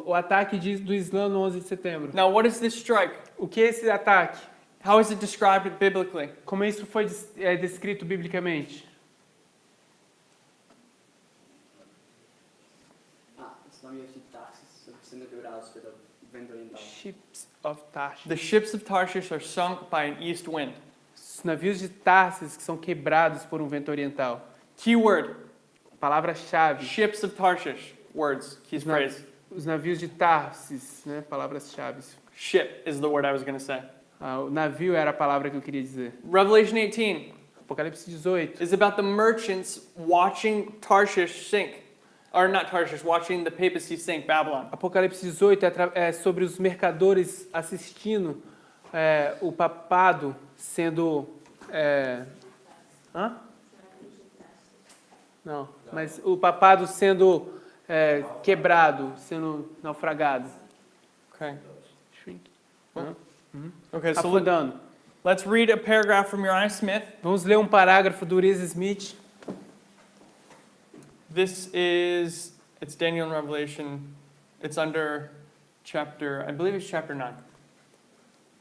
o ataque do Islã no 11 de setembro. Now what is this strike? O que é esse ataque? How is it described biblically? Como isso foi descrito biblicamente? Os navios de Tarsis sendo quebrados pelo vento oriental. Ships of Tarshish. The ships of Tarshish are sunk by an east wind. Os navios de Tarsis que são quebrados por um vento oriental. Keyword, Palavra-chave. ships of Tarshish, words, key Os phrase. Os navios de Tarsis, né? Palavras-chave. Ship is the word I was going to say. O navio era a palavra que eu queria dizer. Revelation 18 Apocalipse 18 is about the merchants watching Tarshish sink. Or not Tarshish, watching the papacy sink Babylon. Apocalipse 18 é sobre os mercadores assistindo o papado sendo... Hã? Não, mas o papado sendo quebrado, sendo naufragado. Okay. Shrink. Okay, so Afundando. let's read a paragraph from Uriah Smith. Vamos ler um parágrafo do Uriah Smith. It's Daniel in Revelation. It's under chapter, I believe it's chapter 9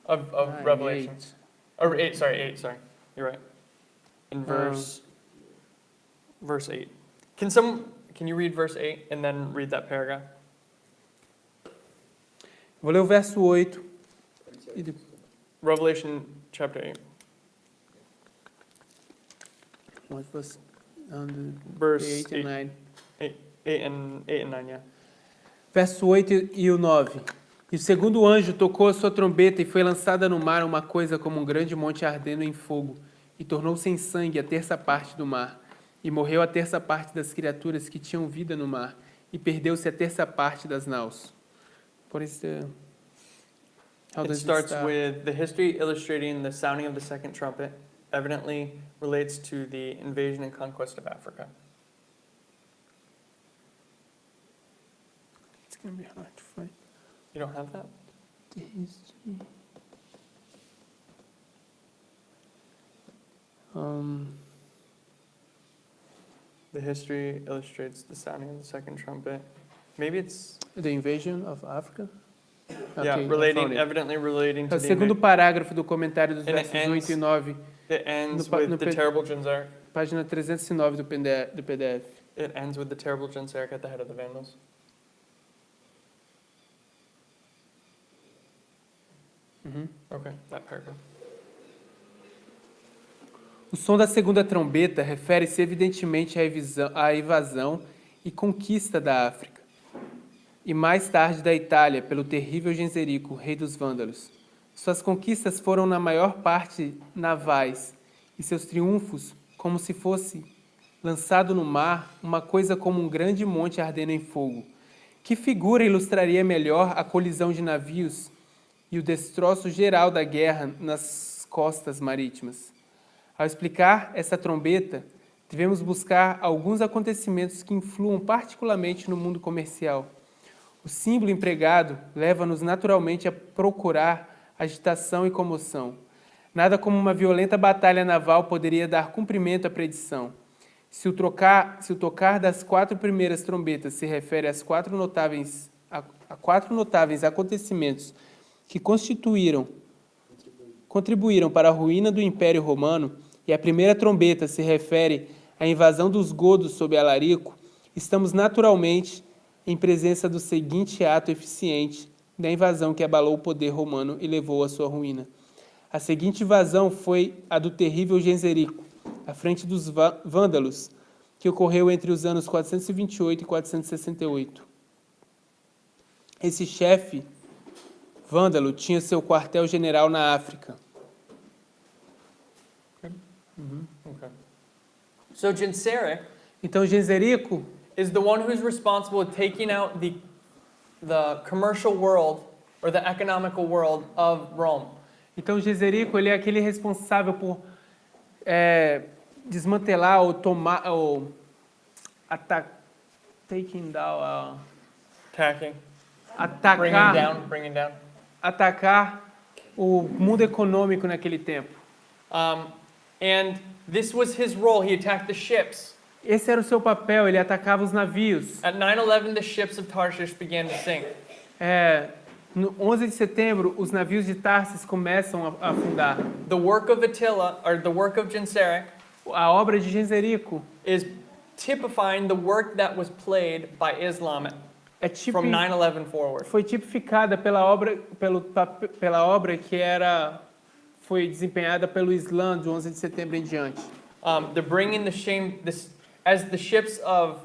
of Revelation. Or 8, sorry. You're right. In verse 8. Can you read verse 8 and then read that paragraph? Vou ler o verso 8. Revelation chapter 8. What was on Verse 8 and 9. 8 and 9, yeah. Verso 8 e o 9. E o segundo anjo tocou a sua trombeta e foi lançada no mar uma coisa como um grande monte ardendo em fogo, e tornou-se em sangue a terça parte do mar. E morreu a terça parte das criaturas que tinham vida no mar, e perdeu-se a terça parte das naus. Por isso, how It does starts start? with the history illustrating the sounding of the second trumpet, evidently relates to the invasion and conquest of Africa. It's gonna be hard to find You don't have that? the history. The history illustrates the sounding of the second trumpet. Maybe it's The invasion of Africa? yeah, Okay, I found it. evidently relating É to o the segundo invasion. parágrafo do comentário dos And it versos 8 e ends- 9, It ends no with the pe- terrible Genseric. página 309 do PDF. It ends with the terrible Genseric at the head of the Vandals. Okay, that paragraph. O som da segunda trombeta refere-se evidentemente à invasão e conquista da África, e mais tarde da Itália, pelo terrível Genserico, rei dos vândalos. Suas conquistas foram na maior parte navais, e seus triunfos, como se fosse lançado no mar, uma coisa como um grande monte ardendo em fogo. Que figura ilustraria melhor a colisão de navios e o destroço geral da guerra nas costas marítimas? Ao explicar essa trombeta, devemos buscar alguns acontecimentos que influam particularmente no mundo comercial. O símbolo empregado leva-nos naturalmente a procurar agitação e comoção. Nada como uma violenta batalha naval poderia dar cumprimento à predição. Se o tocar das 4 primeiras trombetas se refere a quatro notáveis acontecimentos que contribuíram para a ruína do Império Romano, e a primeira trombeta se refere à invasão dos godos sob Alarico, estamos naturalmente em presença do seguinte ato eficiente da invasão que abalou o poder romano e levou à sua ruína. A seguinte invasão foi a do terrível Genserico, à frente dos vândalos, que ocorreu entre os anos 428 e 468. Esse chefe vândalo tinha seu quartel-general na África. Okay. So Genseric Então, Genserico is the one who's responsible with taking out the commercial world or the economical world of Rome. Então, Genserico, ele é aquele responsável por desmantelar ou tomar, ou taking down, Attacking, bringing down. atacar o mundo econômico naquele tempo. And this was his role. He attacked the ships. Esse era o seu papel, ele atacava os navios. At 9/11, the ships of Tarshish began to sink. No 11 de setembro, os navios de Tarsis começam a afundar. The work of Attila, or the work of Genseric, A obra de Genserico is typifying the work that was played by Islam from 9/11 forward. foi tipificada pela obra que foi desempenhada pelo Islã de 11 de setembro em diante. They're bringing the shame. As the ships of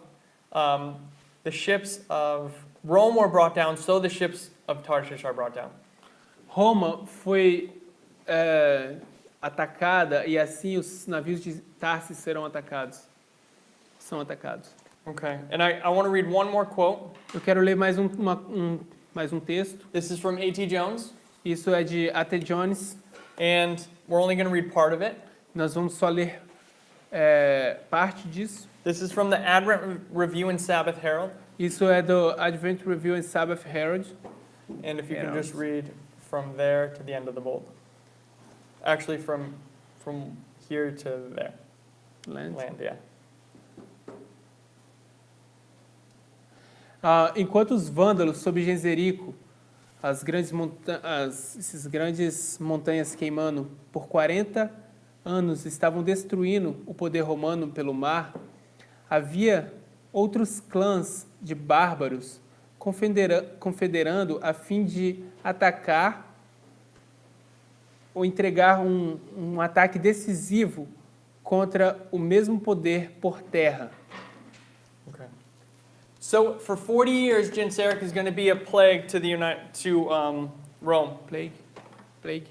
Rome were brought down, so the ships of Tarshish are brought down. Roma foi atacada e assim os navios de Tarsis são atacados. Okay, and I want to read one more quote. Eu quero ler mais um texto. This is from A.T. Jones, Isso é de A.T. Jones. and we're only going to read part of it. Nós vamos só ler parte disso. This is from the Advent Review and Sabbath Herald, Isso é do Advent Review and Sabbath Herald. and if you can just read from there to the end of the bold. Actually, from here to there. Land. Land, yeah. Enquanto os vândalos sob Genserico, essas grandes montanhas queimando por 40 anos estavam destruindo o poder romano pelo mar, havia outros clãs de bárbaros confederando a fim de atacar ou entregar um ataque decisivo contra o mesmo poder por terra. Okay. So for 40 years, Genseric is going to be a plague to Rome. Plague. Plague,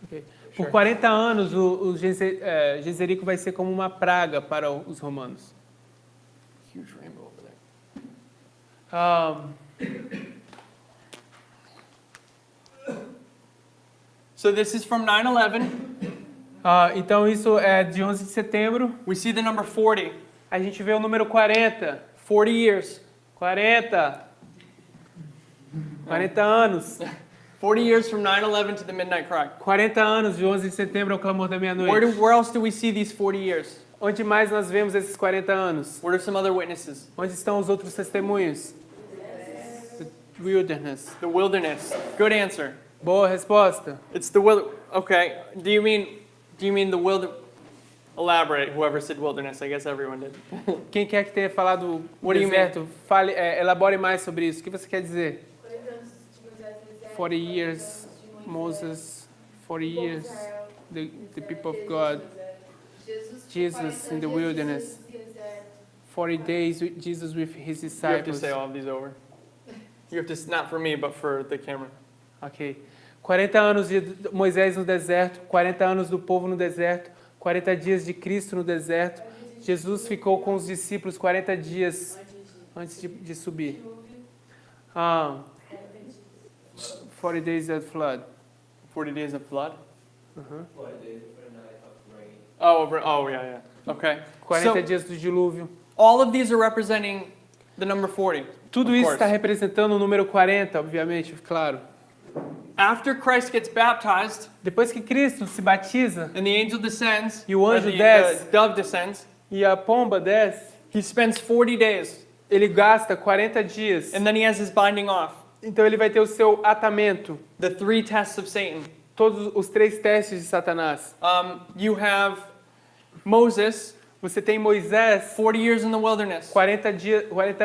Okay. Sure. Por 40 anos, o Genserico vai ser como uma praga para os romanos. Huge rainbow over there. So this is from 9/11. Então, isso é de 11 de setembro. We see the number 40. A gente vê o número 40. 40 years. 40 anos. 40 years from 9/11 to the midnight cry. 40 anos de 11 de setembro ao clamor da meia-noite. Where else do we see these 40 years? Onde mais nós vemos esses 40 anos? What are some other witnesses? Onde estão os outros testemunhos? The wilderness. The wilderness. Good answer. Boa resposta. It's the wilderness. Okay. Do you mean the wilderness? Elaborate. Whoever said wilderness, I guess everyone did. Quem quer que tenha falado What do you deserto, fale, elabore mais sobre isso. O que você quer dizer? 40 years, Moses, 40 years, the people of God, Jesus in the wilderness, 40 days with Jesus with his You have to disciples. say all of these over. You have to, not for me, but for the camera. Ok. 40 anos de Moisés no deserto, 40 anos do povo no deserto, 40 dias de Cristo no deserto. Jesus ficou com os discípulos 40 dias antes de subir. 40 days of flood. 40 days of flood. 40 days, 49 Oh, yeah. Okay. 40 dias do dilúvio. All of these are representing the number 40. Tudo of isso course. está representando o número 40, obviamente, claro. After Christ gets baptized Depois que Cristo se batiza and the angel descends, E o or anjo the desce. dove descends, e a pomba desce, he spends 40 days, ele gasta 40 dias. and then he has his binding off, Então ele vai ter o seu atamento, the 3 tests of Satan. todos os 3 testes de Satanás. You have Moses, Você tem Moisés, 40 years in the wilderness, 40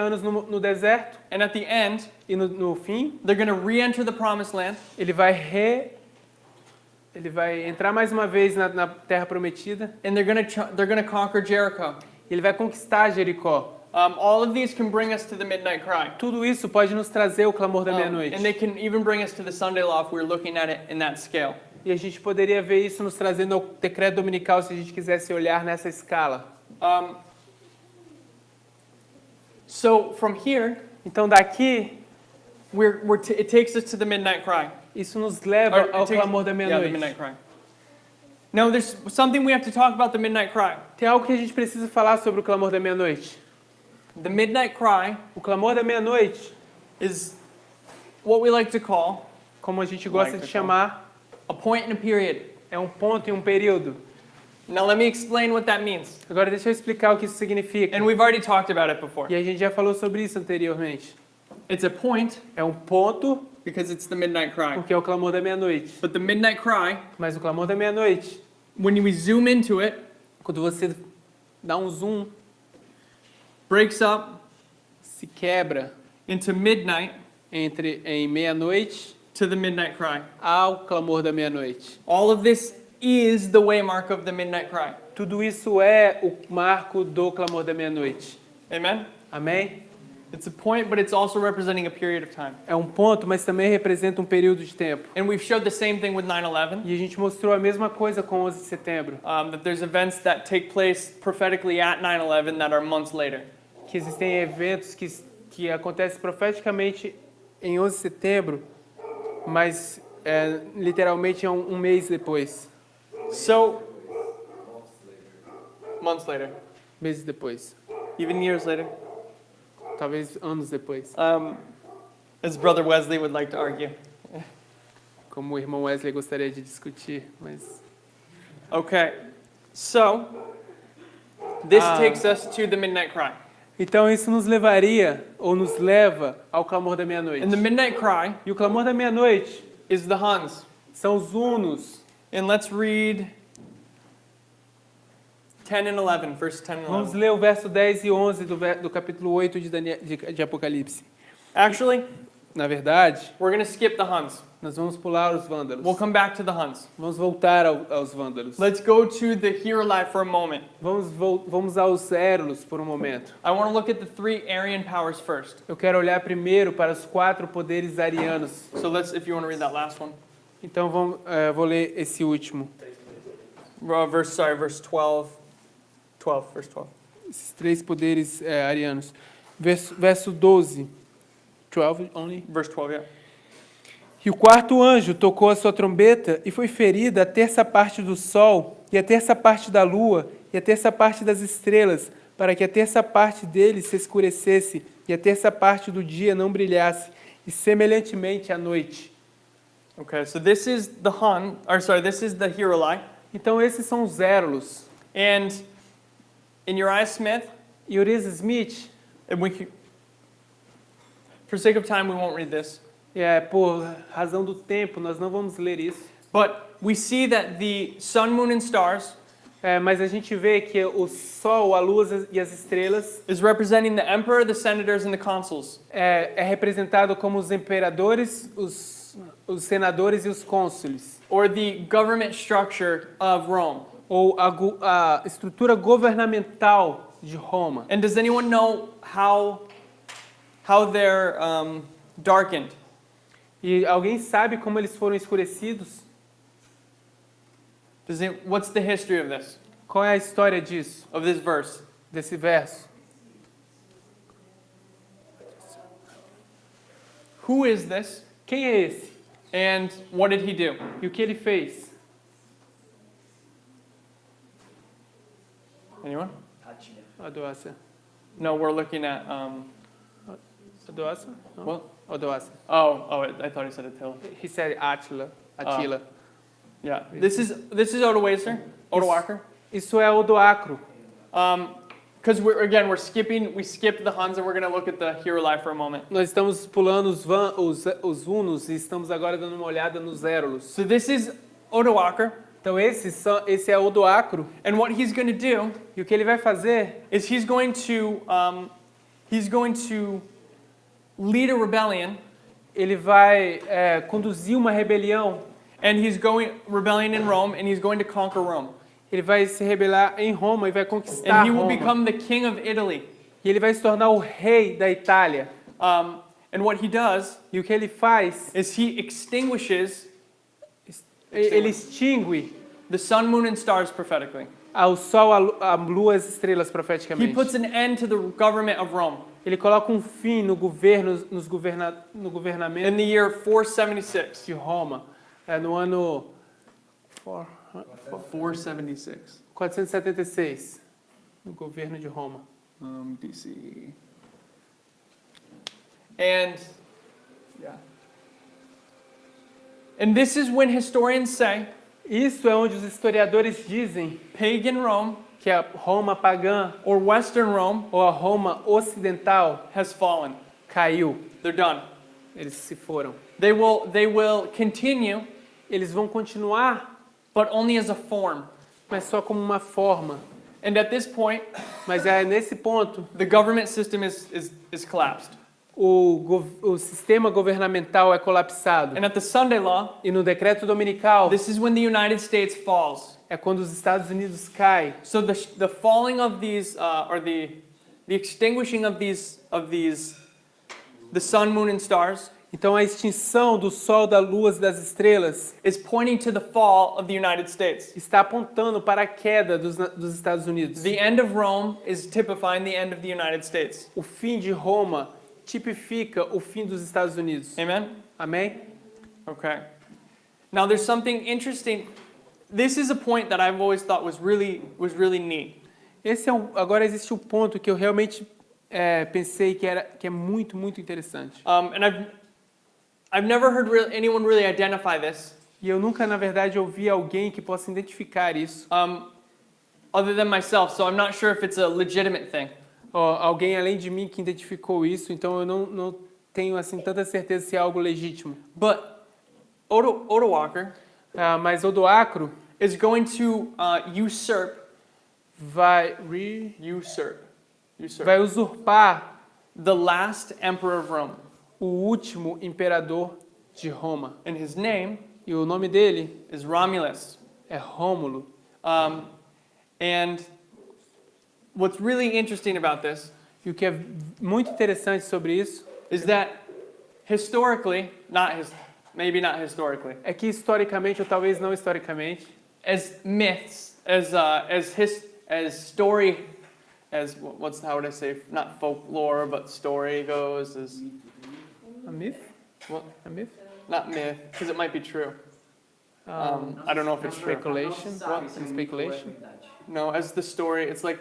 anos no deserto, and at the end, e no fim, they're going to re-enter the promised land, ele vai entrar mais uma vez na terra prometida, and they're going to conquer Jericho. e ele vai conquistar Jericó. All of these can bring us to the midnight cry. Tudo isso pode nos trazer o clamor da meia-noite. And they can even bring us to the Sunday law if we're looking at it in that scale. E a gente poderia ver isso nos trazendo ao decreto dominical se a gente quisesse olhar nessa escala. So from here, Então daqui, it takes us to the midnight cry. isso nos leva Or ao it takes- clamor da yeah, the meia-noite. midnight cry. Now there's something we have to talk about the midnight cry. Tem algo que a gente precisa falar sobre o clamor da meia-noite. The midnight cry O clamor da meia-noite, is what we like to call como a gente gosta Like de to chamar, a point in a period. é um ponto e um período. Now let me explain what that means. Agora deixa eu explicar o que isso significa. And we've already talked about it before. E a gente já falou sobre isso anteriormente. It's a point É um ponto, because it's the midnight cry. porque é o clamor da meia-noite. But the midnight cry, Mas o clamor da meia-noite, when we zoom into it, quando você dá um zoom, breaks up se quebra into midnight em meia-noite to the midnight cry. ao clamor da meia-noite. All of this is the waymark of the midnight cry. Tudo isso é o marco do clamor da meia-noite. Amen? Amém? It's a point, but it's also representing a period of time. É um ponto, mas também representa um período de tempo. And we've showed the same thing with 9/11, E a gente mostrou a mesma coisa com 11 de setembro. that there's events that take place prophetically at 9/11 that are months later. Que existem eventos que acontecem profeticamente em 11 de setembro, mas literalmente é um mês depois. So, months later, Meses depois. even years later, Talvez anos depois. as Brother Wesley would like to argue. Como o irmão Wesley gostaria de discutir, mas... Okay, so this Ah. takes us to the midnight cry. Então isso nos levaria, ou nos leva, ao clamor da meia-noite. And the midnight cry E o clamor da meia-noite is the Huns. são os unos. And let's read 10 and 11, verse 10 and Vamos 11. ler o verso 10 e 11 do capítulo 8 de Apocalipse. Actually, Na verdade, we're going to skip the Huns. nós vamos pular os vândalos. We'll come back to the Huns. Vamos voltar aos vândalos. Let's go to the Hierolite for a moment. Vamos aos Érulos por um momento. I want to look at the 3 Aryan powers first. Eu quero olhar primeiro para os 4 poderes arianos. So if you want to read that last one. Então vou ler esse último. Verse 12. 12, verse 12. Esses 3 poderes arianos. Verso 12. 12 only. Verse 12, yeah. E o 4º anjo tocou a sua trombeta e foi ferida a terça parte do sol, e a terça parte da lua, e a terça parte das estrelas, para que a terça parte deles se escurecesse, e a terça parte do dia não brilhasse, e semelhantemente à noite. Okay, so this is the this is the Hierolite. Então esses são os Érulos. And in Uriah Smith, E Urias Smith, and for sake of time, we won't read this. por razão do tempo, nós não vamos ler isso. But we see that the sun, moon, and stars Mas a gente vê que o sol, a lua e as estrelas is representing the emperor, the senators, and the consuls. é representado como os imperadores, os senadores e os cônsules, Or the government structure of Rome. ou a estrutura governamental de Roma. And does anyone know how they're darkened? E alguém sabe como eles foram escurecidos? What's the history of this? Qual é a história disso, Of this verse? desse verso? Who is this? Quem é esse? And what did he do? E o que ele fez? Anyone? Odoacer. No, we're looking at, Odoacer? No? what? Odoacer. I thought he said Attila. He said Attila. Yeah, this is Odoacer, Odoacer. Isso é Odoacro. Because we skipped the Huns and we're going to look at the Hierolai for a moment. Nós estamos pulando os hunos e estamos agora dando uma olhada nos érolos. So this is Odoacer, Então esse é Odoacro. and what he's going to do E o que ele vai fazer? is he's going to lead a rebellion, Ele vai conduzir uma rebelião. and rebellion in Rome, and he's going to conquer Rome. Ele vai se rebelar em Roma e vai conquistar And he will Roma. become the king of Italy. E ele vai se tornar o rei da Itália. And what he does E o que ele faz? is he extinguishes Ele extingue the sun, moon, and stars prophetically. ao sol, a lua, as estrelas He profeticamente. puts an end to the government of Rome Ele coloca um fim no governo, no in governamento the year 476. de Roma. No ano 476. 476, no governo de Roma. DC. And this is when historians say Isso é onde os historiadores dizem pagan Rome que a Roma pagã or Western Rome ou a Roma ocidental has fallen. caiu. They're done. Eles se foram. They will continue, Eles vão continuar, but only as a form. mas só como uma forma. And at this point, Mas é nesse ponto the government system is collapsed. o sistema governamental é colapsado. And at the Sunday law, E no decreto dominical this is when the United States falls. é quando os Estados Unidos caem. So the falling of these, or the extinguishing of these, the sun, moon, and stars, Então a extinção do sol, da lua e das estrelas is pointing to the fall of the United States. está apontando para a queda dos Estados Unidos. The end of Rome is typifying the end of the United States. O fim de Roma tipifica o fim dos Estados Unidos. Amen? Amém? Okay. Now there's something interesting. This is a point that I've always thought was really neat. Agora existe um ponto que eu realmente pensei que é muito, muito interessante. And I've never heard anyone really identify this, E eu nunca, na verdade, ouvi alguém que possa identificar isso. other than myself. So I'm not sure if it's a legitimate thing. Alguém além de mim que identificou isso, então eu não tenho assim tanta certeza se é algo legítimo. But Odoacer Mas Odoacro is going to usurp vai usurpar the last emperor of Rome. o último imperador de Roma. And his name E o nome dele is Romulus. é Rômulo. And what's really interesting about this E o que é muito interessante sobre isso is that historically, maybe not historically, é que historicamente, ou talvez não historicamente, as myths, as story, how would I say, not folklore, but story goes, as a myth? What? A myth? Not myth, because it might be true. I don't know if it's true. Speculation? Speculation? No, as the story, it's like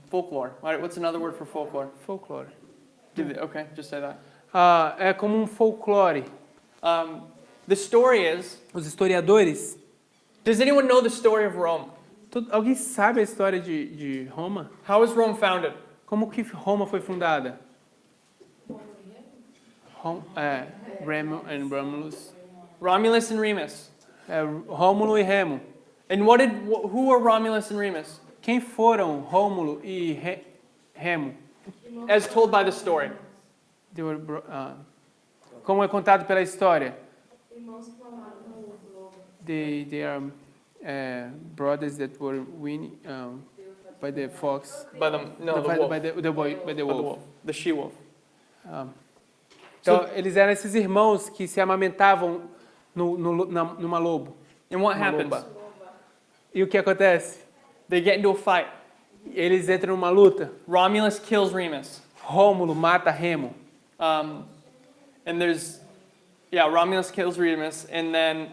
folklore. What's another word for folklore? Folclore. Okay, just say that. É como um folclore. The story is, Os historiadores, does anyone know the story of Rome? alguém sabe a história de Roma? How was Rome founded? Como que Roma foi fundada? Romulus. Romulus and Remus. Rômulo e Remo. And who were Romulus and Remus? Quem foram Rômulo e Remo? As told by the story. Como é contado pela história? They are brothers that were winning by the fox. By the wolf. By the wolf. The she-wolf. Então, eles eram esses irmãos que se amamentavam numa lobo. And what happens? Loba. E o que acontece? They get into a fight. Eles entram numa luta. Romulus kills Remus. Rômulo mata Remo. And Romulus kills Remus, and then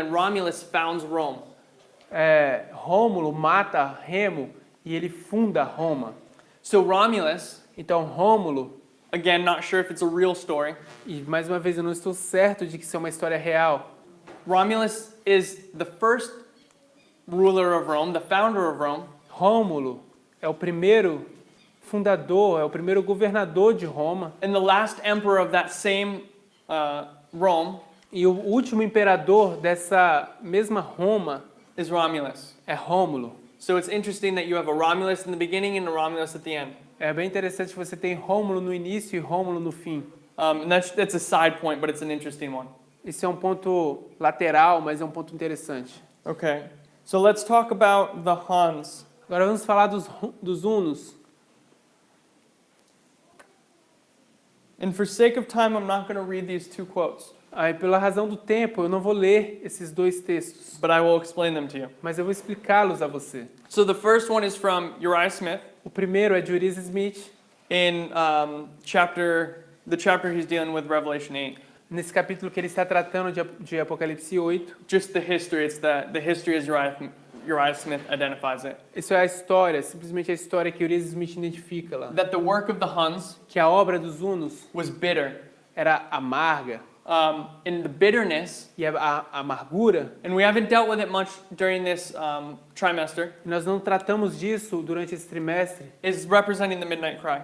Romulus founds Rome. Rômulo mata Remo e ele funda Roma. So Romulus, Então Rômulo, again, not sure if it's a real story. e mais uma vez eu não estou certo de que isso é uma história real. Romulus is the first ruler of Rome, the founder of Rome. Rômulo é o primeiro fundador, é o primeiro governador de Roma. And the last emperor of that same Rome E o último imperador dessa mesma Roma is Romulus. é Rômulo. So it's interesting that you have a Romulus in the beginning and a Romulus at the end. É bem interessante que você tem Rômulo no início e Rômulo no fim. And that's a side point, but it's an interesting one. Isso é um ponto lateral, mas é um ponto interessante. Okay, so let's talk about the Huns. Agora vamos falar dos hunos. And for sake of time, I'm not going to read these two quotes, Aí, pela razão do tempo, eu não vou ler esses dois textos, but I will explain them to you. mas eu vou explicá-los a você. So the first one is from Uriah Smith O primeiro é de Uriah Smith, in the chapter he's dealing with Revelation 8. nesse capítulo que ele está tratando de Apocalipse 8. Just the history, it's the history as Uriah Smith identifies it. Isso é a história, simplesmente a história que Uriah Smith identifica lá. That the work of the Huns Que a obra dos hunos was bitter. era amarga, In the bitterness, e a amargura, and we haven't dealt with it much during this trimester, nós não tratamos disso durante esse trimestre, is representing the midnight cry.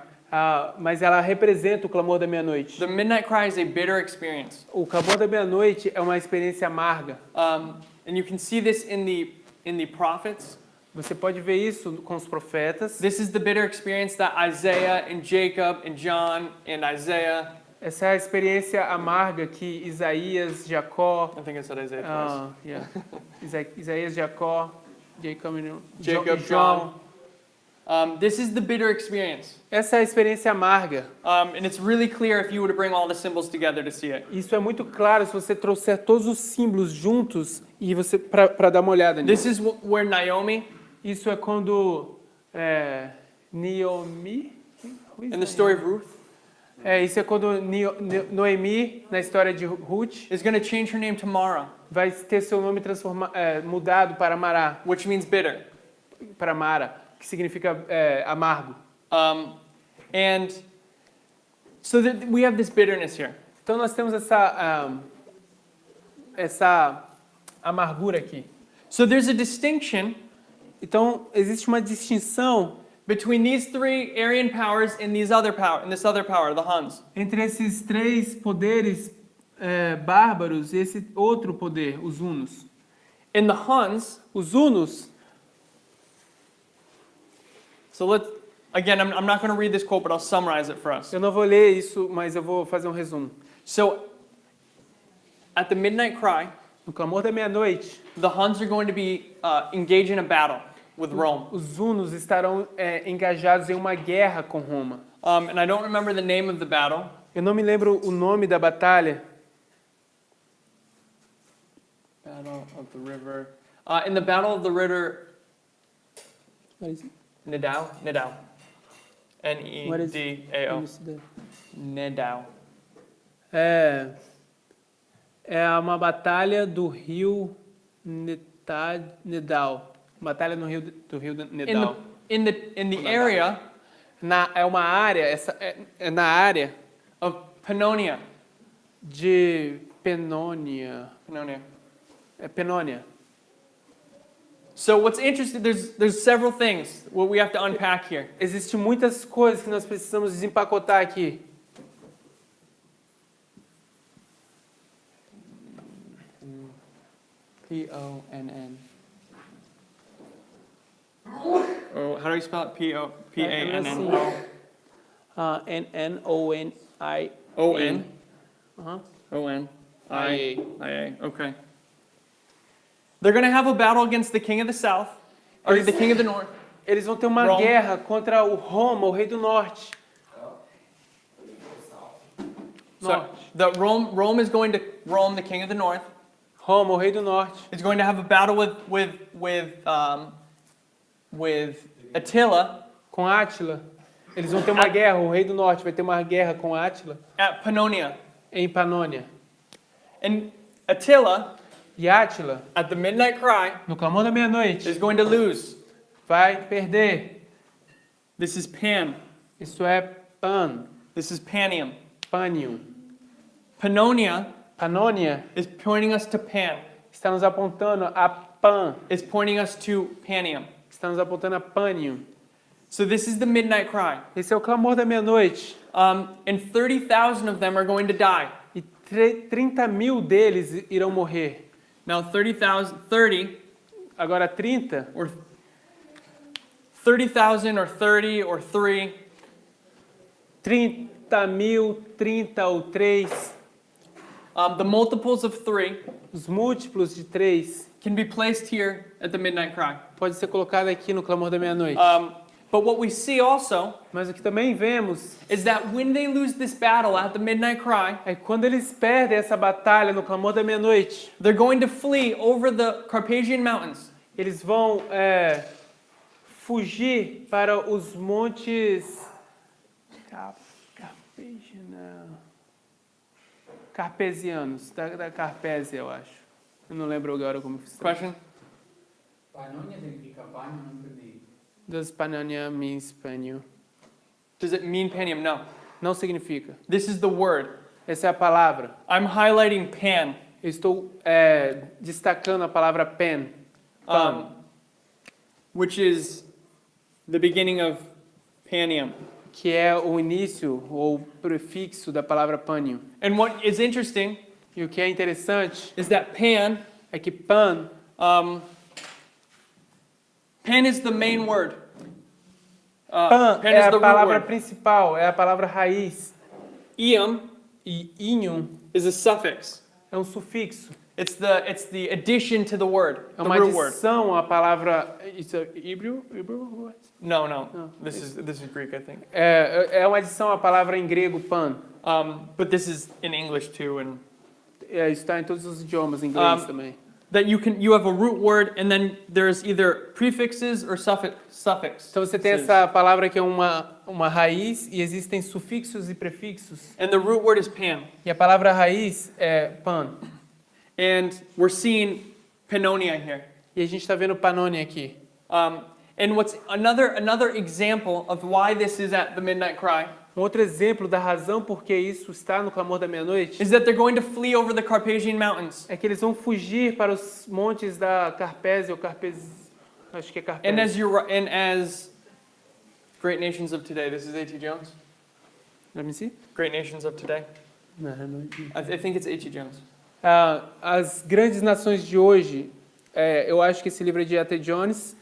mas ela representa o clamor da meia-noite. The midnight cry is a bitter experience. O clamor da meia-noite é uma experiência amarga. And you can see this in the prophets. Você pode ver isso com os profetas. This is the bitter experience that Isaiah and Jacob and John and Isaiah, Essa é a experiência amarga que Isaías, Jacó, I think I said Isaiah twice. yeah. Isaías, Jacó, Jacob, Jacob, e João. This is the bitter experience. Essa é a experiência amarga. And it's really clear if you were to bring all the symbols together to see it. Isso é muito claro se você trouxer todos os símbolos juntos e você para dar uma olhada nisso. This is where Naomi, Isso é quando Naomi, in the story of Ruth, isso é quando Noemi, na história de Ruth, is going to change her name to Mara, vai ter seu nome mudado para Mará, which means bitter. para Mara, que significa amargo. And so that we have this bitterness here. Então nós temos essa amargura aqui. So there's a distinction Então existe uma distinção between these three Aryan powers and this other power, the Huns. entre esses três poderes bárbaros e esse outro poder, os hunos. In the Huns, Os hunos, so again, I'm not going to read this quote, but I'll summarize it for us. eu não vou ler isso, mas eu vou fazer um resumo. So at the midnight cry, No clamor da meia-noite, the Huns are going to be engaged in a battle with Rome. os hunos estarão engajados em uma guerra com Roma. And I don't remember the name of the battle. Eu não me lembro o nome da batalha. Battle of the River. In the Battle of the River, Nidau. N-E-D-A-O. Nidau. É uma batalha do rio Nedal. Batalha no rio do rio Nedal. In the area É uma área, é na área of Pannonia. de Penônia. Penônia. So what's interesting, there's several things what we have to unpack here. Existem muitas coisas que nós precisamos desempacotar aqui. P-O-N-N. Oh, how do you spell it? P-A-N-N-O. N-N-O-N-I. O-N. Uh-huh. O-N-I-A. Okay. They're going to have a battle against the king of the south, or the king of the north. Eles vão ter uma Rome. guerra contra o Roma, o rei do norte. So Rome is going to Rome, the king of the north, Roma, o rei do norte. is going to have a battle with Attila Com Átila. Eles vão ter uma guerra, o rei do norte vai ter uma guerra com Átila at Pannonia. em Panônia. And Attila E Átila, at the midnight cry, no clamor da meia-noite, is going to lose. vai perder. This is Pan. Isso é Pan, This is Panium. Panium. Pannonia Panônia is pointing us to Pan. está nos apontando a Pan, It's pointing us to Panium. está nos apontando a Panium. So this is the midnight cry. Esse é o clamor da meia-noite. And 30,000 of them are going to die. E 30 mil deles irão morrer. Now 30 Agora 30, or 30,000 or 30 or 3 30 mil, 30 ou 3, the multiples of 3 os múltiplos de 3, can be placed here at the midnight cry. pode ser colocado aqui no clamor da meia-noite. But what we see also Mas o que também vemos is that when they lose this battle at the midnight cry, é que quando eles perdem essa batalha no clamor da meia-noite, they're going to flee over the Carpathian Mountains. eles vão fugir para os montes carpesianos, da Carpésia, eu acho. Eu não lembro agora como se chama. Question? Pannonia significa panho, não vermelho. Does Pannonia mean Spaniel? Does it mean Panium? No. Não significa. This is the word. Essa é a palavra. I'm highlighting Pan. Eu estou destacando a palavra pen, Which is the beginning of Panium. que é o início ou prefixo da palavra panium. And what is interesting E o que é interessante is that Pan, é que pan, Pan is the main word. pan Pan é is a the root palavra word. principal, é a palavra raiz. Ium E inhum is a suffix. é um sufixo. It's the addition to the word, É the uma root word. adição à palavra. Isso é híbrido? No, no. No, This is Greek, I think. É uma adição à palavra em grego pan. But this is in English too, and Isso está em todos os idiomas, em inglês também. that you have a root word, and then there's either prefixes or suffix. Então você tem essa palavra que é uma raiz e existem sufixos e prefixos. And the root word is Pan. E a palavra raiz é pan. And we're seeing Pannonia here. E a gente está vendo Pannonia aqui. And what's another example of why this is at the midnight cry Um outro exemplo da razão por que isso está no clamor da meia-noite is that they're going to flee over the Carpathian Mountains. é que eles vão fugir para os montes da Carpésia ou acho que é Carpésia. And as great nations of today, this is A.T. Jones. Let me see. Great nations of today. Não, não. I think it's A.T. Jones. As grandes nações de hoje, eu acho que esse livro é de A.T. Jones.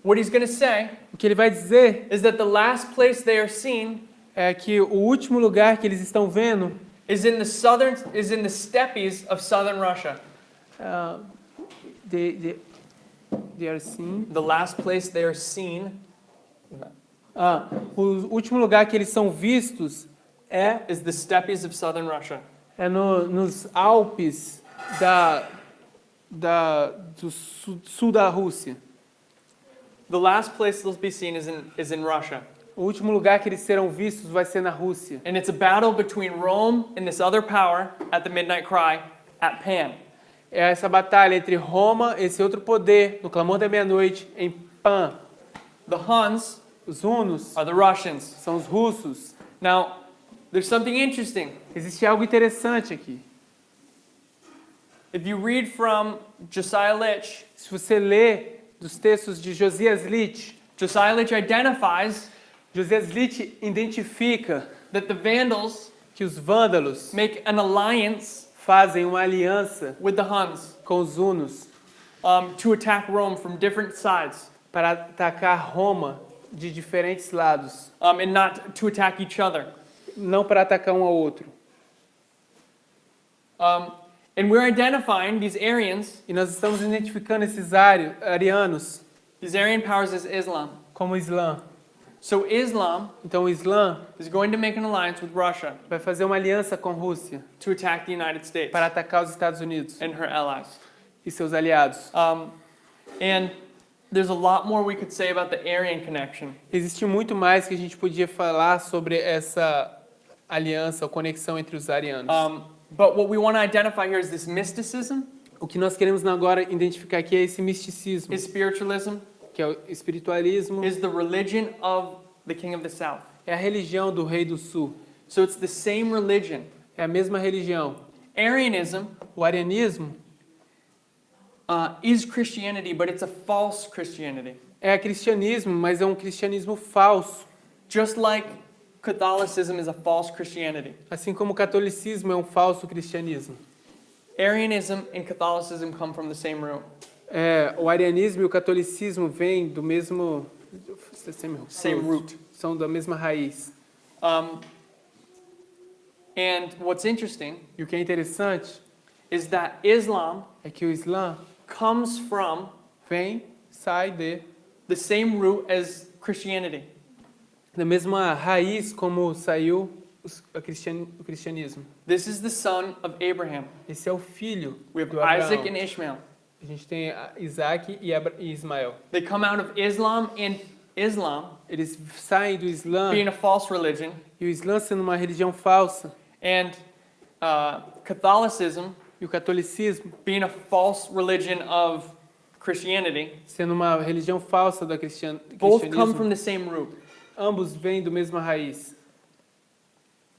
What he's going to say O que ele vai dizer is that the last place they are seen é que o último lugar que eles estão vendo is in the steppes of southern Russia. they are seen. The last place they are seen O último lugar que eles são vistos is the steppes of southern Russia. nos Alpes do sul da Rússia. The last place they'll be seen is in Russia. O último lugar que eles serão vistos vai ser na Rússia. And it's a battle between Rome and this other power at the midnight cry at Pan. É essa batalha entre Roma, esse outro poder, no clamor da meia-noite, em Pan. The Huns Os hunos are the Russians. são os russos. Now, there's something interesting. Existe algo interessante aqui. If you read from Josiah Litch, Se você lê dos textos de Josias Litch, Josiah Litch identifies Josias Litch identifica that the Vandals que os vândalos make an alliance fazem uma aliança with the Huns com os hunos to attack Rome from different sides, para atacar Roma de diferentes lados, and not to attack each other. não para atacar um ao outro. And we're identifying these Aryans, E nós estamos identificando esses arianos these Aryan powers as Islam. como Islã. So Islam Então o Islã is going to make an alliance with Russia vai fazer uma aliança com a Rússia to attack the United States para atacar os Estados Unidos and her allies. e seus aliados. And there's a lot more we could say about the Aryan connection. Existe muito mais que a gente podia falar sobre essa aliança ou conexão entre os arianos. But what we want to identify here is this mysticism O que nós queremos agora identificar aqui é esse misticismo, is spiritualism, que é o espiritualismo, is the religion of the king of the south. é a religião do rei do sul. So it's the same religion. É a mesma religião. Arianism O arianismo is Christianity, but it's a false Christianity. é cristianismo, mas é um cristianismo falso. Just like Catholicism is a false Christianity. Assim como o catolicismo é um falso cristianismo. Arianism and Catholicism come from the same root. O arianismo e o catolicismo vêm do mesmo... Same root. São da mesma raiz. And what's interesting E o que é interessante is that Islam é que o Islã comes from sai the same root as Christianity. da mesma raiz como saiu o cristianismo. This is the son of Abraham. Esse é o filho We have do Abraão. Isaac and Ishmael. A gente tem Isaac e Ismael. They come out of Islam, and Islam Eles saem do Islã, being a false religion, e o Islã sendo uma religião falsa, and Catholicism e o catolicismo being a false religion of Christianity. sendo uma religião falsa do Both come from cristianismo. the same root. Ambos vêm do mesma raiz.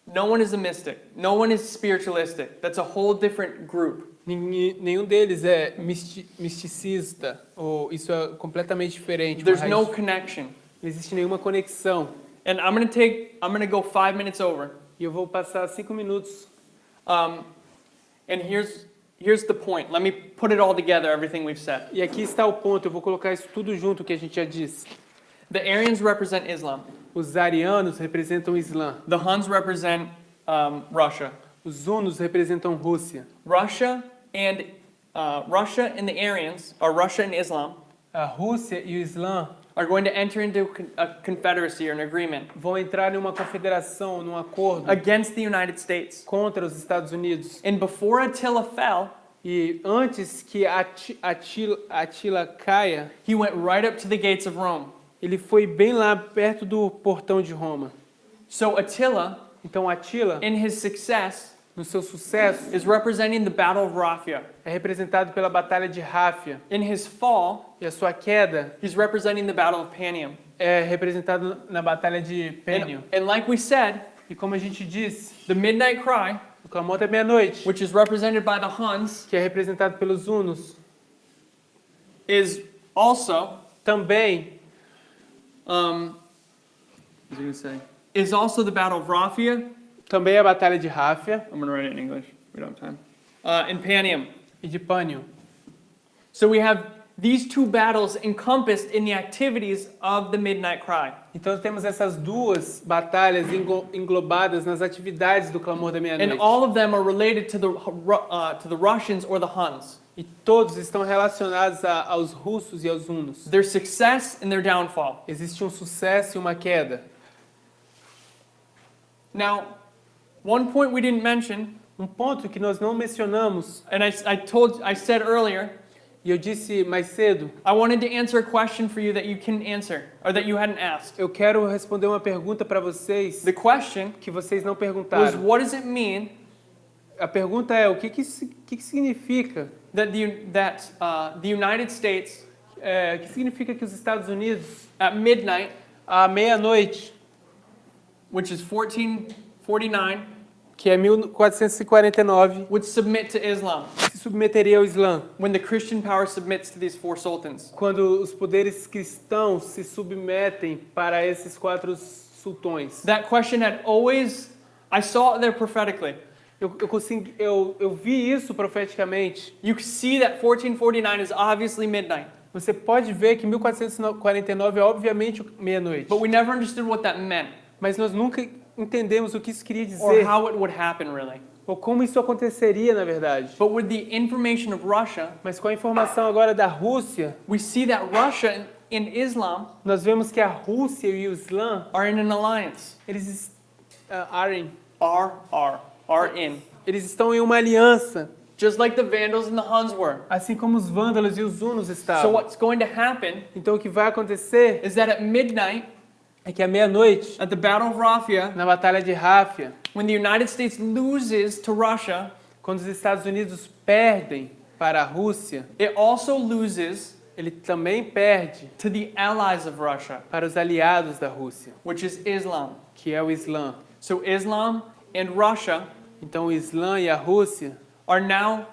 No one is a mystic. No one is spiritualistic. That's a whole different group. Nenhum deles é misticista, ou isso é completamente diferente. uma There's raiz. no connection. Não existe nenhuma conexão. And I'm gonna go 5 minutes over. E eu vou passar 5 minutos. And here's the point. Let me put it all together, everything we've said. E aqui está o ponto, eu vou colocar isso tudo junto que a gente já disse. The Aryans represent Islam. Os arianos representam o Islã. The Huns represent Russia. Os hunos representam Rússia. Russia and the Aryans, or Russia and Islam, A Rússia e o Islã are going to enter into a confederacy or an agreement vão entrar em uma confederação, num acordo against the United States. contra os Estados Unidos. And before Attila fell, E antes que Atila caia, he went right up to the gates of Rome. ele foi bem lá perto do portão de Roma. So Attila, Então Atila, in his success, no seu sucesso, is representing the Battle of Raphia. é representado pela Batalha de Ráfia. In his fall, E a sua queda he's representing the Battle of Panium. é representada na Batalha de Pênio. And like we said, E como a gente disse, the Midnight Cry, o clamor da meia-noite, which is represented by the Huns, que é representado pelos hunos, is also também is also the Battle of Raphia. é a Batalha de Ráfia I'm going to write it in English. We don't have time. In Panium. e de Pânio. So we have these two battles encompassed in the activities of the Midnight Cry. Então temos essas duas batalhas englobadas nas atividades do clamor da And meia-noite. all of them are related to the Russians or the Huns. E todos estão relacionados aos russos e aos hunos. Their success and their downfall. Existe um sucesso e uma queda. Now, one point we didn't mention, Um ponto que nós não mencionamos, and I said earlier, e eu disse mais cedo, I wanted to answer a question for you that you couldn't answer, or that you hadn't asked. eu quero responder uma pergunta para vocês The question que vocês não was, perguntaram. what does it mean A pergunta é, o que significa? that the United States, O que significa que os Estados Unidos, at midnight, à meia-noite, which is 1449, que é 1449, would submit to Islam se submeteria ao Islã? when the Christian power submits to these four sultans? Quando os poderes cristãos se submetem para esses 4 sultões. That question had always, I saw it there prophetically. Eu vi isso profeticamente. You see that 1449 is obviously midnight, Você pode ver que 1449 é obviamente meia-noite. but we never understood what that meant Mas nós nunca entendemos o que isso queria or dizer, how it would happen really. ou como isso aconteceria na verdade. But with the information of Russia, Mas com a informação agora da Rússia, we see that Russia and Islam nós vemos que a Rússia e o Islã, are in an alliance. eles Eles estão em uma aliança, just like the Vandals and the Huns were. assim como os vândalos e os hunos So estavam. what's going to happen Então o que vai acontecer is that at midnight, é que à meia-noite, at the Battle of Raphia, na Batalha de Ráfia, when the United States loses to Russia, quando os Estados Unidos perdem para a Rússia, it also loses ele também perde to the allies of Russia, para os aliados da Rússia, which is Islam. que é o Islã. So Islam and Russia Então o Islã e a Rússia are now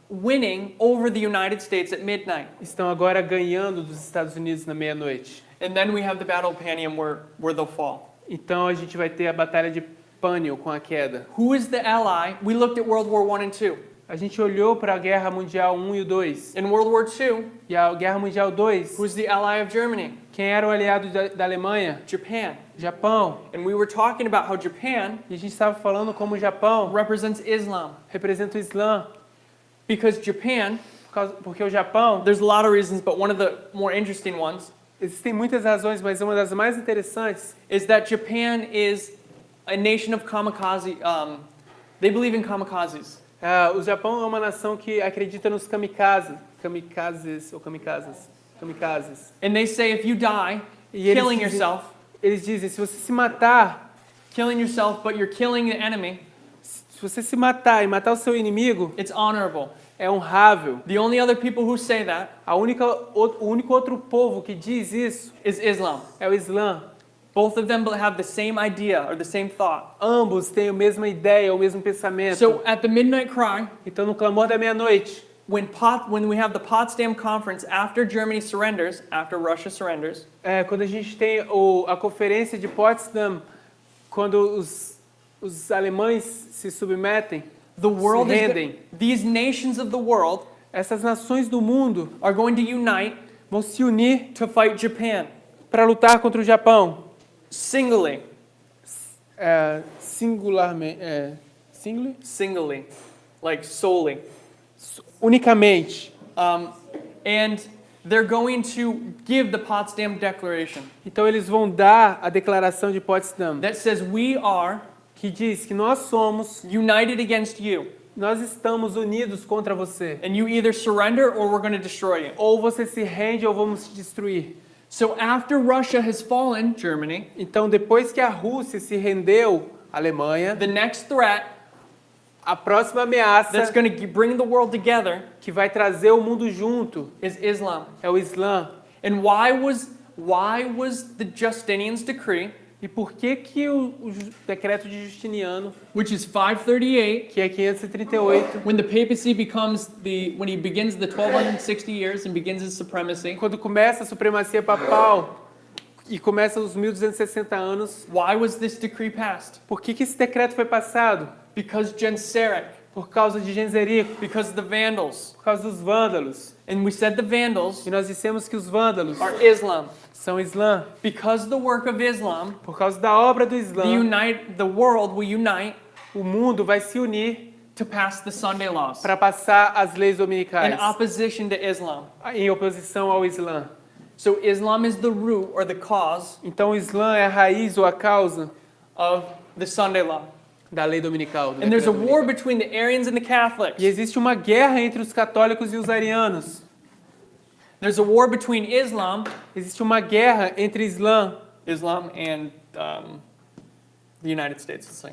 winning over the United States at midnight. estão agora ganhando dos Estados Unidos na meia-noite. And then we have the Battle of Panium where they'll fall. Então a gente vai ter a batalha de Pânio com a queda. Who is the ally? We looked at World War I and II. A gente olhou para a Guerra Mundial 1 e o 2. In World War II, E a Guerra Mundial 2, who's the ally of Germany? quem era o aliado da Alemanha? Japan. Japão. And we were talking about how Japan E a gente estava falando como o Japão represents Islam. representa o Islã. Because Japan, Porque o Japão, there's a lot of reasons, but one of the more interesting ones existem muitas razões, mas uma das mais interessantes is that Japan is a nation of kamikaze. They believe in kamikazes. o Japão é uma nação que acredita nos kamikazes. And they say if you die E eles killing dizem- yourself, Eles dizem, se você se matar, but you're killing the enemy, se você se matar e matar o seu inimigo, it's honorable. é honrável. The only other people who say that O único outro povo que diz isso is Islam. é o Islã. Both of them have the same idea or the same thought. Ambos têm a mesma ideia, o mesmo pensamento. So at the midnight cry, Então, no clamor da meia-noite, when we have the Potsdam Conference after Germany surrenders, after Russia surrenders, quando a gente tem a conferência de Potsdam, quando os alemães se submetem, the world se is rendem, these nations of the world essas nações do mundo are going to unite vão se unir to fight Japan para lutar contra o Japão. singly, Singly? like solely. Unicamente. And they're going to give the Potsdam Declaration Então eles vão dar a declaração de Potsdam, that says we are que diz que nós somos, united against you, nós estamos unidos contra você. and you either surrender or we're going to destroy you. Ou você se rende ou vamos te destruir. So after Russia has fallen, Germany, Então depois que a Rússia se rendeu à Alemanha, the next threat a próxima ameaça that's going to bring the world together que vai trazer o mundo junto is Islam. é o Islã. And why was the Justinian's decree, E por que o decreto de Justiniano, which is 538, que é 538, when the papacy when he begins the 1260 years and begins his supremacy, quando começa a supremacia papal e começa os 1260 anos, why was this decree passed? por que esse decreto foi passado? Because Genseric, Por causa de Genserico, because of the Vandals. por causa dos vândalos. And we said the Vandals E nós dissemos que os vândalos are Islam. são Islã. Because the work of Islam, Por causa da obra do Islã, the world will unite o mundo vai se unir to pass the Sunday laws para passar as leis in dominicais opposition to Islam. em oposição ao Islã. So Islam is the root or the cause Então o Islã é a raiz ou a causa of the Sunday law. da lei dominical. Do And there's a decreto war dominical. between the Arians and the Catholics. E existe uma guerra entre os católicos e os arianos. There's a war between Islam Existe uma guerra entre Islã and the United States. Let's say.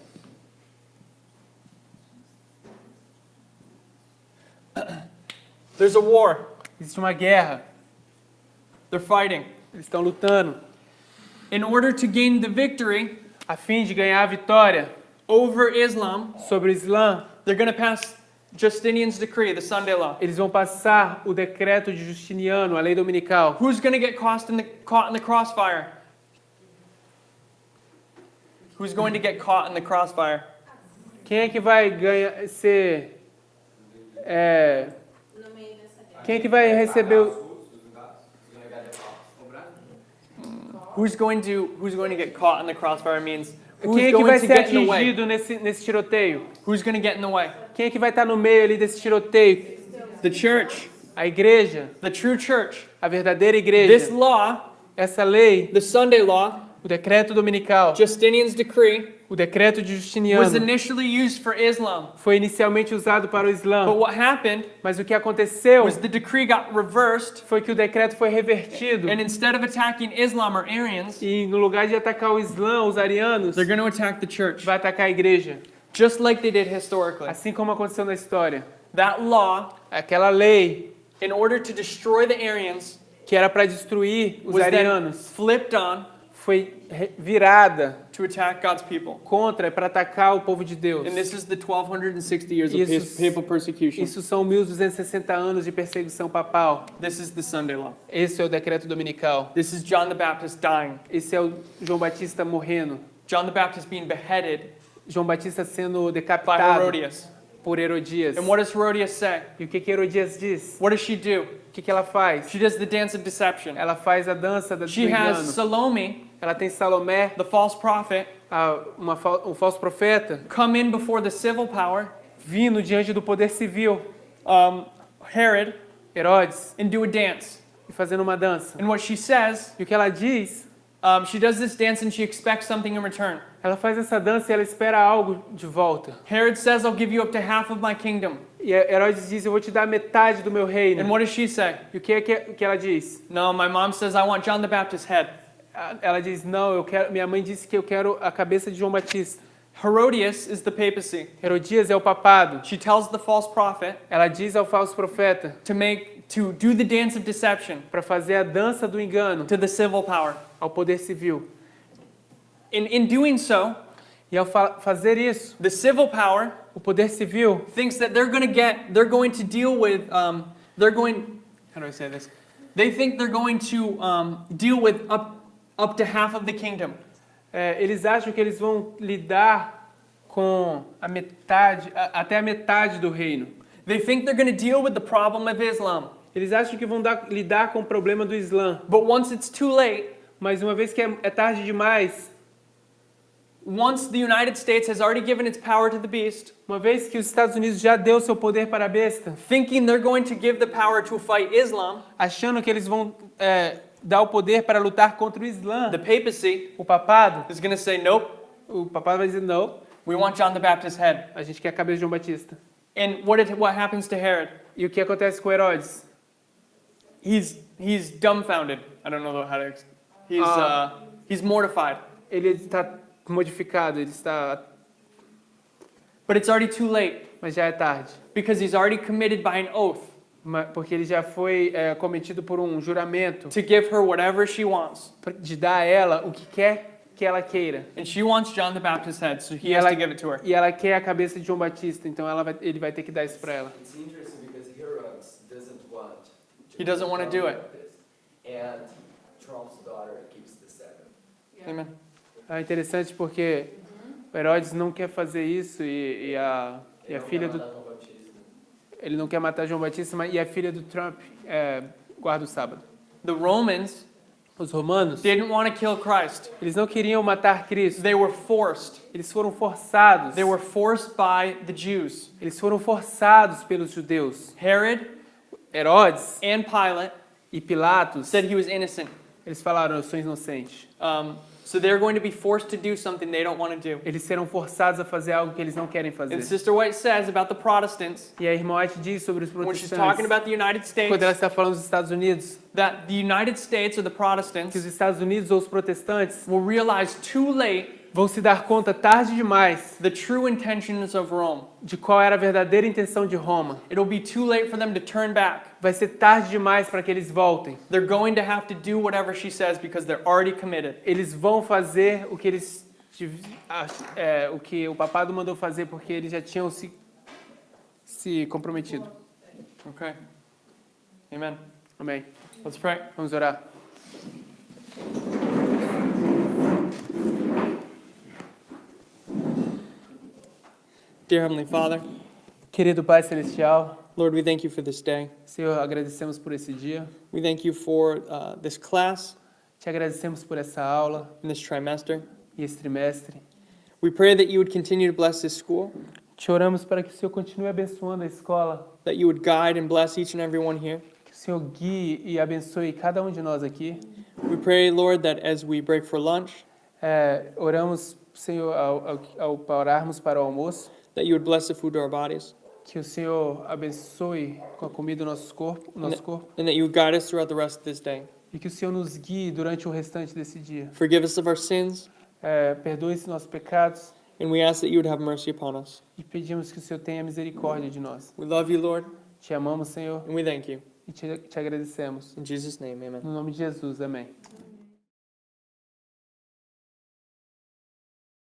There's a war. Existe uma guerra. They're fighting. Eles estão lutando In order to gain the victory a fim de ganhar a vitória over Islam, sobre o Islã. they're going to pass Justinian's decree, the Sunday law. Eles vão passar o decreto de Justiniano, a lei dominical. Who's going to get caught in the crossfire? Who's going to get caught in the crossfire? Quem é que vai ser quem é que vai receber Who's going to get caught in the crossfire means who's quem é que going vai to ser get in the way? atingido nesse tiroteio? Who's going to get in the way? Quem é que vai estar no meio ali desse tiroteio? The church, A igreja, the true church. a verdadeira This igreja. law, Essa lei, the Sunday law, o decreto dominical, Justinian's decree, o decreto de was Justiniano, initially used for Islam. foi inicialmente usado para o But Islã. what happened Mas o que aconteceu was the decree got reversed, foi que o decreto foi revertido. and instead of attacking Islam or Arians, E no lugar de atacar o Islã, os arianos, they're going to attack the church, vai atacar a igreja. just like they did historically. Assim como aconteceu na história. That law, aquela lei in order to destroy the Arians, que era para destruir os was then arianos, flipped on foi virada to attack God's people. contra para atacar o povo de Deus. And this is the 1260 years of Isso- papal persecution. Isso são 1260 anos de perseguição papal. This is the Sunday law. Esse é o decreto dominical. This is John the Baptist dying. Esse é o João Batista morrendo. John the Baptist being beheaded João Batista sendo by decapitado Herodias. por Herodias. And what does Herodias say? E o que Herodias diz? What does she do? O que ela faz? She does the dance of deception. Ela faz a dança do She has engano. Salome, Ela tem Salomé, the false prophet, um falso profeta, come in before the civil power, vindo diante do poder civil, Herod, Herodes, and do a dance. e fazendo uma dança. And what she says, E o que ela diz? she does this dance and she expects something in return. Ela faz essa dança e ela espera algo de volta. Herod says, I'll give you up to half of my kingdom. E Herodes diz, eu vou te dar metade do meu reino. And what does she say? E o que ela diz? No, my mom says, I want John the Baptist's head. Ela diz, não, minha mãe disse que eu quero a cabeça de João Batista. Herodias is the papacy. Herodias é o papado. She tells the false prophet Ela diz ao falso profeta to do the dance of deception para fazer a dança do engano to the civil power. ao poder civil. In doing so, E ao fazer isso, the civil power o poder civil thinks that they're going to deal with, how do I say this? They think they're going to deal with up to half of the kingdom. eles acham que eles vão lidar com a metade, até a metade do reino. They think they're going to deal with the problem of Islam. Eles acham que vão lidar com o problema do Islã. But once it's too late, Mas uma vez que é tarde demais, once the United States has already given its power to the beast, uma vez que os Estados Unidos já deu seu poder para a besta, thinking they're going to give the power to fight Islam, achando que eles vão dar o poder para lutar contra o Islã, the papacy o papado, is going to say, nope, o papado vai dizer não, we want John the Baptist's head. a gente quer a cabeça de João Batista. And what happens to Herod? E o que acontece com Herodes? He's dumbfounded. I don't know how to. He's mortified. Ele está modificado, ele está, But it's already too late mas já é tarde, because he's already committed by an oath porque ele já foi cometido por um juramento to give her whatever she wants. de dar a ela o que quer que ela queira. And she wants John the Baptist's head, so he E has ela, to give it to her. e ela quer a cabeça de João Batista, então ele vai ter que dar isso para ela. It's interesting because Herodes doesn't want He doesn't want to do it. And Trump's daughter keeps the seven. Amen. É interessante porque Herodes não quer fazer isso e a filha do... Ele não quer matar João Batista, mas e a filha do Trump guarda o sábado. The Romans Os romanos, didn't want to kill Christ. eles não queriam matar Cristo. They were forced. Eles foram forçados. They were forced by the Jews. Eles foram forçados pelos judeus. Herod Herodes and Pilate e Pilatos, said he was innocent. eles falaram, eu sou inocente. So they're going to be forced to do something they don't want to do. Eles serão forçados a fazer algo que eles não querem And fazer. Sister White says about the Protestants, E a irmã White diz sobre os when she's talking protestantes, about the United States, quando ela está falando dos Estados Unidos, that the United States or the que Protestants os Estados Unidos ou os protestantes will realize too late vão se dar conta tarde demais the true intentions of Rome. de qual era a verdadeira intenção de Roma. It'll be too late for them to turn back. Vai ser tarde demais para que eles voltem. They're going to have to do whatever she says because they're already committed. Eles vão fazer o que o que o papado mandou fazer porque eles já tinham se comprometido. Okay. Amen. Amém. Let's pray. Vamos orar. Dear Heavenly Father, Querido Pai Celestial, Lord, we thank you for this day. Senhor, agradecemos por esse dia. We thank you for this class Te agradecemos por essa aula in this trimester. e esse trimestre. We pray that you would continue to bless this school, Te oramos para que o Senhor continue abençoando a escola, that you would guide and bless each and every one here. que o Senhor guie e abençoe cada um de nós aqui. We pray, Lord, that as we break for lunch, Oramos, Senhor, ao pararmos para o almoço, that you would bless the food to our bodies, que o Senhor abençoe com a comida o nosso corpo, and that you would guide us throughout the rest of this day. e que o Senhor nos guie durante o restante desse dia. Forgive us of our sins, Perdoe os nossos pecados And we ask that you would have mercy upon us. E pedimos que o Senhor tenha misericórdia de nós. We love you, Lord, Te amamos, Senhor, and we thank you. e te agradecemos. In Jesus' name, amen. No nome de Jesus, amém.